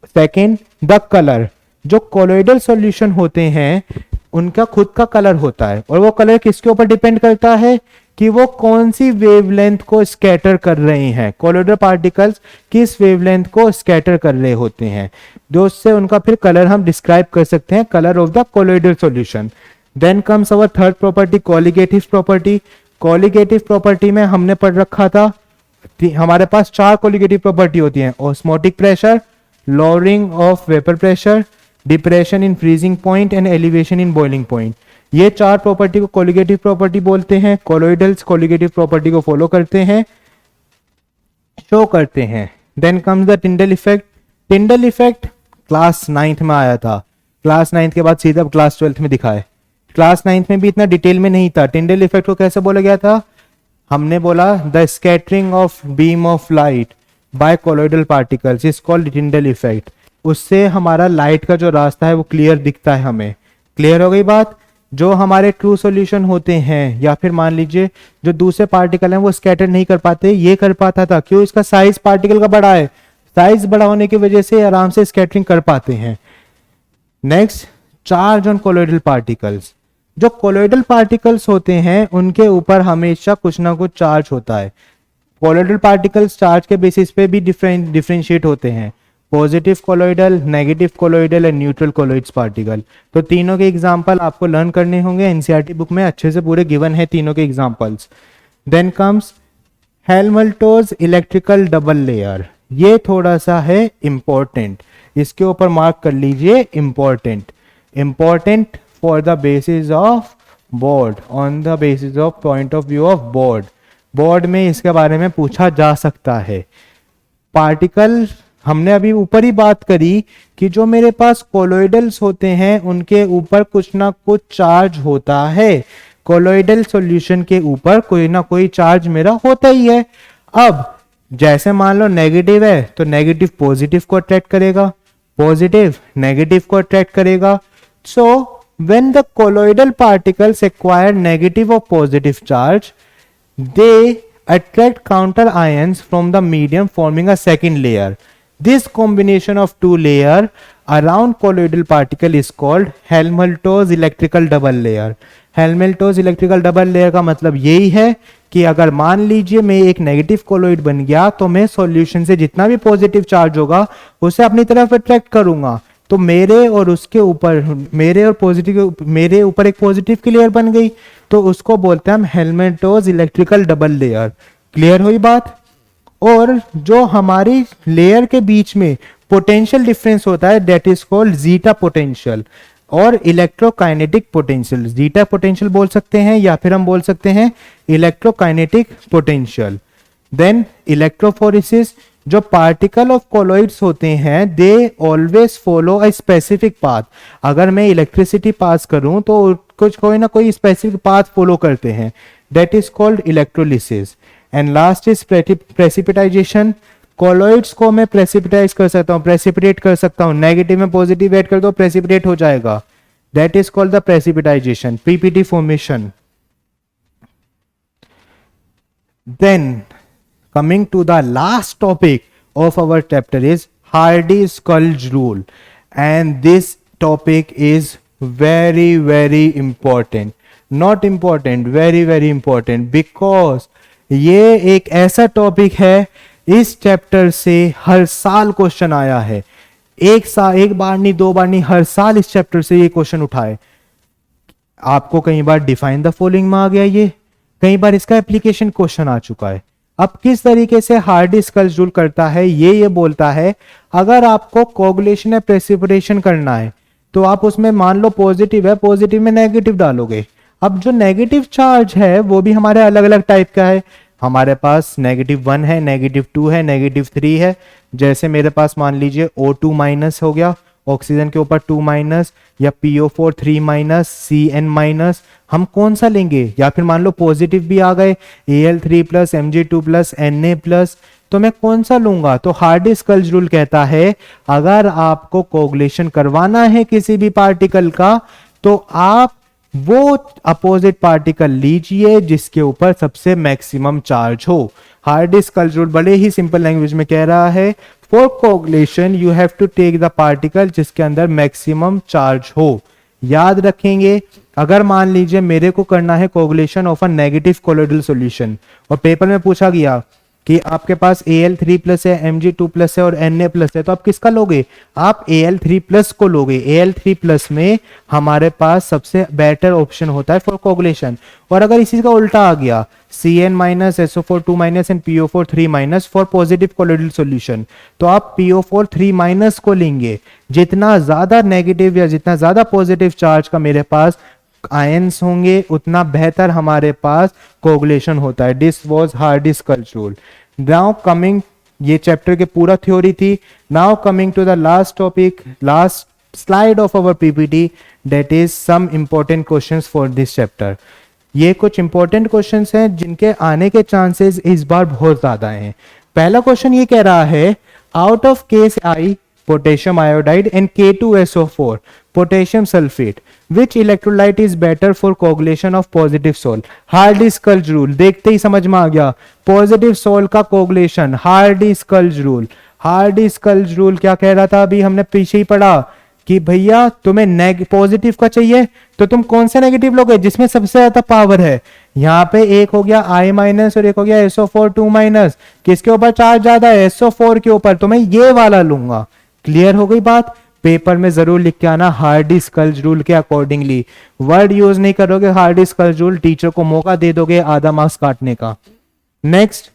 Second, the colour. जो कोलॉइडल सॉल्यूशन होते हैं उनका खुद का कलर होता है, और वो कलर किसके ऊपर डिपेंड करता है कि वो कौन सी वेवलेंथ को स्कैटर कर रहे हैं। कोलॉइडल पार्टिकल्स किस वेवलेंथ को स्कैटर कर रहे होते हैं, जो उससे उनका फिर कलर हम डिस्क्राइब कर सकते हैं, colour of the colloidal solution. Then comes our third property, colligative property. Colligative property में हमने पढ़ रखा था हमारे पास 4 कॉलिगेटिव प्रॉपर्टी होती हैं, osmotic pressure, lowering of vapour pressure, depression in freezing point and elevation in boiling point. ये 4 property को कॉलिगेटिव प्रॉपर्टी बोलते हैं। कोलॉइडल्स कॉलिगेटिव प्रॉपर्टी को फॉलो करते हैं, शो करते हैं। Then comes the Tyndall effect. Tyndall effect class 9th में आया था, क्लास 9th के बाद सीधा क्लास 12th में दिखा है। क्लास 9th में भी इतना डिटेल में नहीं था। टिंडल इफेक्ट को कैसे बोला गया था? हमने बोला the scattering of beam of light by colloidal particles is called Tyndall effect. उससे हमारा लाइट का जो रास्ता है वो क्लियर दिखता है हमें। क्लियर हो गई बात? जो हमारे ट्रू सॉल्यूशन होते हैं, या फिर मान लीजिए जो दूसरे पार्टिकल हैं वो स्कैटर नहीं कर पाते, ये कर पाता था, क्यों? इसका साइज पार्टिकल का बड़ा है, साइज बड़ा होने की वजह से आराम से स्कैटरिंग कर पाते हैं। Next, charge on colloidal particles. जो कोलॉइडल पार्टिकल्स होते हैं उनके ऊपर हमेशा कुछ ना कुछ चार्ज होता है। कोलॉइडल पार्टिकल्स चार्ज के बेसिस पे भी डिफरेंशिएट होते हैं, positive colloidal, negative colloidal and neutral colloids particle. तो तीनों के एग्जांपल आपको लर्न करने होंगे, एनसीईआरटी बुक में अच्छे से पूरे गिवन है तीनों के examples. Then comes Helmholtz electrical double layer. ये थोड़ा सा है इंपॉर्टेंट, इसके ऊपर मार्क कर लीजिए, important. Important for the basis of board, on the basis of point of view of board. Board में इसके बारे में पूछा जा सकता है। पार्टिकल हमने अभी ऊपर ही बात करी कि जो मेरे पास कोलॉइडल्स होते हैं उनके ऊपर कुछ ना कुछ चार्ज होता है। कोलॉइडल सॉल्यूशन के ऊपर कोई ना कोई चार्ज मेरा होता ही है। अब जैसे मान लो नेगेटिव है तो नेगेटिव पॉजिटिव को अट्रैक्ट करेगा, पॉजिटिव नेगेटिव को अट्रैक्ट करेगा। So when the colloidal particles acquire negative और positive charge, they attract counter ions from the medium, forming a second layer. This combination of two layer around colloidal particle is called Helmholtz electrical double layer. Helmholtz electrical double layer का मतलब यही है कि अगर मान लीजिए मैं एक नेगेटिव कोलॉइड बन गया तो मैं सॉल्यूशन से जितना भी पॉजिटिव चार्ज होगा उसे अपनी तरफ अट्रैक्ट करूंगा, तो मेरे और उसके ऊपर, मेरे और पॉजिटिव, मेरे ऊपर एक पॉजिटिव की लेयर बन गई, तो उसको बोलते हैं हम Helmholtz electrical double layer. Clear हुई बात? और जो हमारी लेयर के बीच में पोटेंशियल डिफरेंस होता है that is called zeta potential और इलेक्ट्रोकाइनेटिक पोटेंशियल। जीटा पोटेंशियल बोल सकते हैं या फिर हम बोल सकते हैं इलेक्ट्रोकाइनेटिक पोटेंशियल। Then electrophoresis. जो पार्टिकल ऑफ कोलॉइड्स होते हैं they always follow a specific path. अगर मैं इलेक्ट्रिसिटी पास करूं तो कुछ कोई ना कोई स्पेसिफिक पाथ फॉलो करते हैं, that is called electrolysis. And last is precipitization. Colloids को मैं प्रेसिपिटाइज कर सकता हूं, प्रेसिपिटेट कर सकता हूं, नेगेटिव में पॉजिटिव ऐड कर दो प्रेसिपिटेट हो जाएगा, that is called the precipitization, PPT formation. Then coming to the last topic of our chapter is Hardy-Sculls rule, and this topic is very important. Not important, very very important, because ये एक ऐसा topic है, इस chapter से हर साल question आया है। एक बार नहीं, दो बार नहीं, हर साल इस चैप्टर से ये क्वेश्चन उठाए। आपको कई बार डिफाइन द फॉलोइंग में आ गया, ये कई बार इसका एप्लीकेशन क्वेश्चन आ चुका है। अब किस तरीके से हार्डी-स्कल्स रूल करता है, ये बोलता है अगर आपको कोगुलेशन या प्रेसिपिटेशन करना है तो आप उसमें मान लो पॉजिटिव है, पॉजिटिव में नेगेटिव डालोगे। अब जो नेगेटिव चार्ज है वो भी हमारे अलग अलग टाइप का है। हमारे पास -1 है, -2 है, -3 है। जैसे मेरे पास मान लीजिए O2 माइनस हो गया, ऑक्सीजन के ऊपर 2 माइनस, या PO4 3 माइनस, CN माइनस, हम कौन सा लेंगे? या फिर मान लो पॉजिटिव भी आ गए, Al3 plus, Mg2 plus, Na plus, तो मैं कौन सा लूंगा? तो हार्डी-स्कल्स रूल कहता है अगर आपको कोगुलेशन करवाना है किसी भी पार्टिकल का तो आप वो अपोजिट पार्टिकल लीजिए जिसके ऊपर सबसे मैक्सिमम चार्ज हो। हार्डी-स्कल्स रूल बड़े ही सिंपल लैंग्वेज में कह रहा है for coagulation you have to take the particle जिसके अंदर मैक्सिमम चार्ज हो। याद रखेंगे, अगर मान लीजिए मेरे को करना है coagulation of a negative colloidal solution और पेपर में पूछा गया कि आपके पास Al3 प्लस है, Mg2 प्लस है और Na प्लस है, तो आप किसका लोगे? आप Al3 प्लस को लोगे। Al3 प्लस में हमारे पास सबसे बेटर ऑप्शन होता है फॉर कोगुलेशन। और अगर इसी का उल्टा आ गया Cn minus, SO4 2 minus and PO4 3 minus for positive colloidal solution, तो आप PO4 3 माइनस को लेंगे। जितना ज्यादा नेगेटिव या जितना ज्यादा पॉजिटिव चार्ज का मेरे पास आयंस होंगे उतना बेहतर हमारे पास कोगुलेशन होता है। This was Hardy Schulze rule. Now coming, ये चैप्टर के पूरा थ्योरी थी। Now coming to the last topic, last slide of our PPT, that is some important questions for this chapter. ये कुछ इंपॉर्टेंट क्वेश्चंस हैं जिनके आने के चांसेस इस बार बहुत ज्यादा हैं। पहला क्वेश्चन ये कह रहा है out of case I potassium iodide and K2SO4 potassium sulfate which electrolyte is better for coagulation of positive sol? Hardy-sculls rule देखते ही समझ में आ गया, पॉजिटिव सोल का coagulation, Hardy-sculls rule. Hardy-sculls rule क्या कह रहा था? अभी हमने पीछे ही पढ़ा कि भैया तुम्हें पॉजिटिव का चाहिए तो तुम कौन से नेगेटिव लोगे? जिसमें सबसे ज्यादा पावर है। यहाँ पे एक हो गया I माइनस और एक हो गया SO4 2 माइनस। किसके ऊपर चार्ज ज्यादा है? SO4 के ऊपर, तो मैं ये वाला लूंगा। क्लियर हो गई बात? पेपर में जरूर लिख के आना हार्डी-स्कल्स रूल के अकॉर्डिंगली। वर्ड यूज नहीं करोगे हार्डी-स्कल्स रूल, टीचर को मौका दे दोगे आधा मार्क्स काटने का। नेक्स्ट,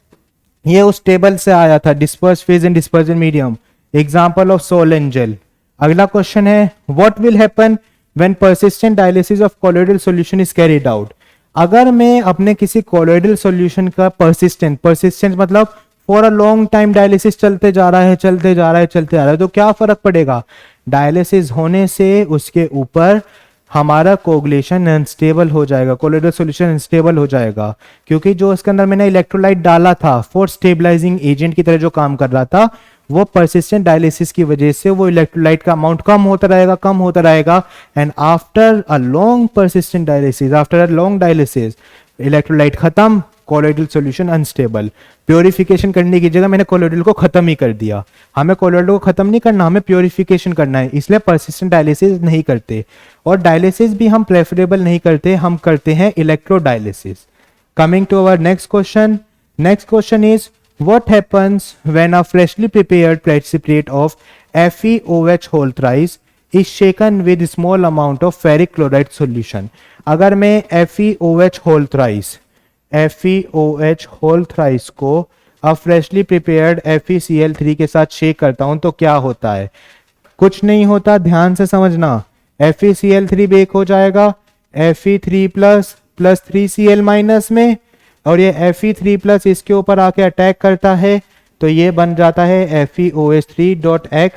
ये उस टेबल से आया था, disperse phase and dispersion medium, example of sol and gel. अगला क्वेश्चन है what will happen when persistent dialysis of colloidal solution is carried out? अगर मैं अपने किसी कोलोइडल सॉल्यूशन का परसिस्टेंट मतलब for a long time dialysis चलते जा रहा है, तो क्या फर्क पड़ेगा? डायलिसिस होने से उसके ऊपर हमारा कोगुलेशन अनस्टेबल हो जाएगा, कोलोइडल सॉल्यूशन अनस्टेबल हो जाएगा, क्योंकि जो उसके अंदर मैंने इलेक्ट्रोलाइट डाला था फॉर स्टेबलाइजिंग एजेंट की तरह जो काम कर रहा था, वो परसिस्टेंट डायलिसिस की वजह से वो इलेक्ट्रोलाइट का अमाउंट कम होता रहेगा and after a long persistent dialysis, after a long dialysis, electrolyte खत्म, कोलोइडल सॉल्यूशन अनस्टेबल। प्योरिफिकेशन करने की जगह मैंने कोलोइडल को खत्म ही कर दिया। हमें कोलोइडल को खत्म नहीं करना, हमें प्योरिफिकेशन करना है, इसलिए परसिस्टेंट डायलिसिस नहीं करते। और डायलिसिस भी हम प्रेफरेबल नहीं करते, हम करते हैं electrodialysis. Coming to our next question. Next question is what happens when a freshly prepared precipitate of FeOH whole thrice is shaken with small amount of ferric chloride solution? अगर मैं FeOH whole thrice को अब freshly prepared FeCl3 के साथ shake करता हूं तो क्या होता है? कुछ नहीं होता, ध्यान से समझना। FeCl3 बेक हो जाएगा Fe3 प्लस 3Cl माइनस में, और ये Fe3 प्लस इसके ऊपर आके अटैक करता है तो ये बन जाता है FeOH3.x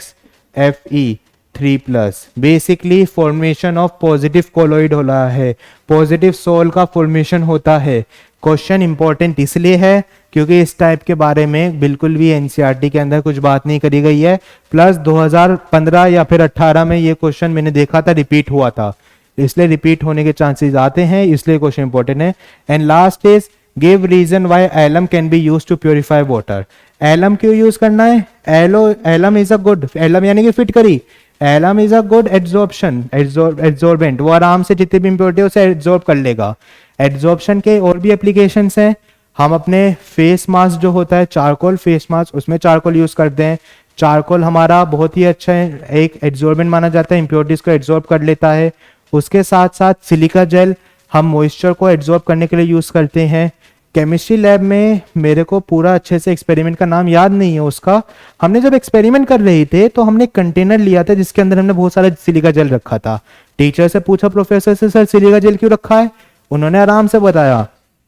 Fe3 plus. Basically formation of positive colloid हो रहा है, पॉजिटिव सोल का फॉर्मेशन होता है। क्वेश्चन इंपॉर्टेंट इसलिए है क्योंकि इस टाइप के बारे में बिल्कुल भी एनसीईआरटी के अंदर कुछ बात नहीं करी गई है, प्लस 2015 या फिर 18 में ये क्वेश्चन मैंने देखा था, रिपीट हुआ था, इसलिए रिपीट होने के चांसेस आते हैं, इसलिए क्वेश्चन इंपॉर्टेंट है। And last is give reason why alum can be used to purify water. Alum क्यों यूज करना है? Alum is a good, alum यानी कि फिटकरी, alum is a good adsorbent, वो आराम से जितनी भी इम्प्योरिटी है उसे एड्जॉर्ब कर लेगा। एड्जॉर्प्शन के और भी एप्लीकेशंस हैं। हम अपने फेस मास्क जो होता है चारकोल फेस मास्क, उसमें चारकोल यूज करते हैं। चारकोल हमारा बहुत ही अच्छा है, एक एड्जॉर्बेंट माना जाता है, इम्प्योरिटीज को एड्जॉर्ब कर लेता है। उसके साथ साथ सिलिका जेल हम मॉइस्चर को एड्जॉर्ब करने के लिए यूज करते हैं। केमिस्ट्री लैब में मेरे को पूरा अच्छे से एक्सपेरिमेंट का नाम याद नहीं है उसका, हमने जब एक्सपेरिमेंट कर रहे थे तो हमने कंटेनर लिया था जिसके अंदर हमने बहुत सारा सिलिका जेल रखा था। टीचर से पूछा प्रोफेसर से, सर सिलिका जेल क्यों रखा है? उन्होंने आराम से बताया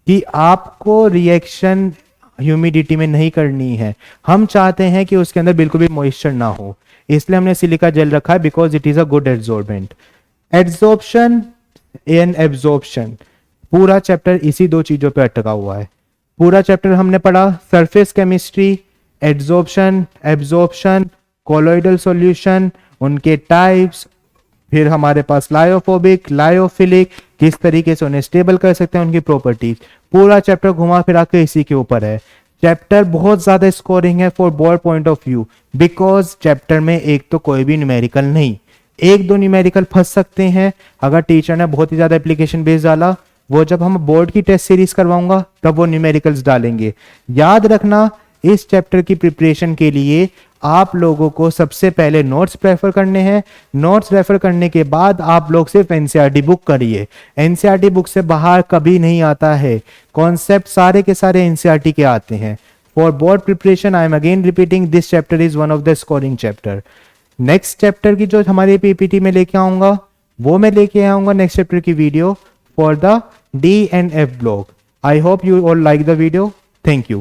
कि आपको रिएक्शन ह्यूमिडिटी में नहीं करनी है, हम चाहते हैं कि उसके अंदर बिल्कुल भी मॉइस्चर ना हो, इसलिए हमने सिलिका जेल रखा है, because it is a good adsorbent. Adsorption and absorption, पूरा चैप्टर इसी दो चीजों पे अटका हुआ है। पूरा चैप्टर हमने पढ़ा surface chemistry, adsorption, absorption, colloidal solution, उनके टाइप्स, फिर हमारे पास लायोफोबिक, लायोफिलिक, किस तरीके से उन्हें स्टेबल कर सकते हैं, उनकी प्रॉपर्टीज, पूरा चैप्टर घुमा फिरा के इसी के ऊपर है। चैप्टर बहुत ज्यादा स्कोरिंग है for board point of view, because chapter में एक तो कोई भी न्यूमेरिकल नहीं, एक दो न्यूमेरिकल फंस सकते हैं अगर टीचर ने बहुत ही ज्यादा एप्लीकेशन बेस डाला, वो जब हम बोर्ड की टेस्ट सीरीज करवाऊंगा तब वो न्यूमेरिकल्स डालेंगे। याद रखना इस चैप्टर की प्रिपरेशन के लिए आप लोगों को सबसे पहले नोट्स प्रेफर करने हैं। नोट्स रेफर करने के बाद आप लोग सिर्फ एनसीईआरटी बुक करिए, एनसीईआरटी बुक से बाहर कभी नहीं आता है, कॉन्सेप्ट सारे के सारे एनसीईआरटी के आते हैं। For board preparation I am again repeating, this chapter is one of the scoring chapter. Next chapter की जो हमारे पीपीटी में लेके आऊंगा वो मैं लेके आऊंगा नेक्स्ट चैप्टर की video for the D and F block. I hope you all like the video. Thank you.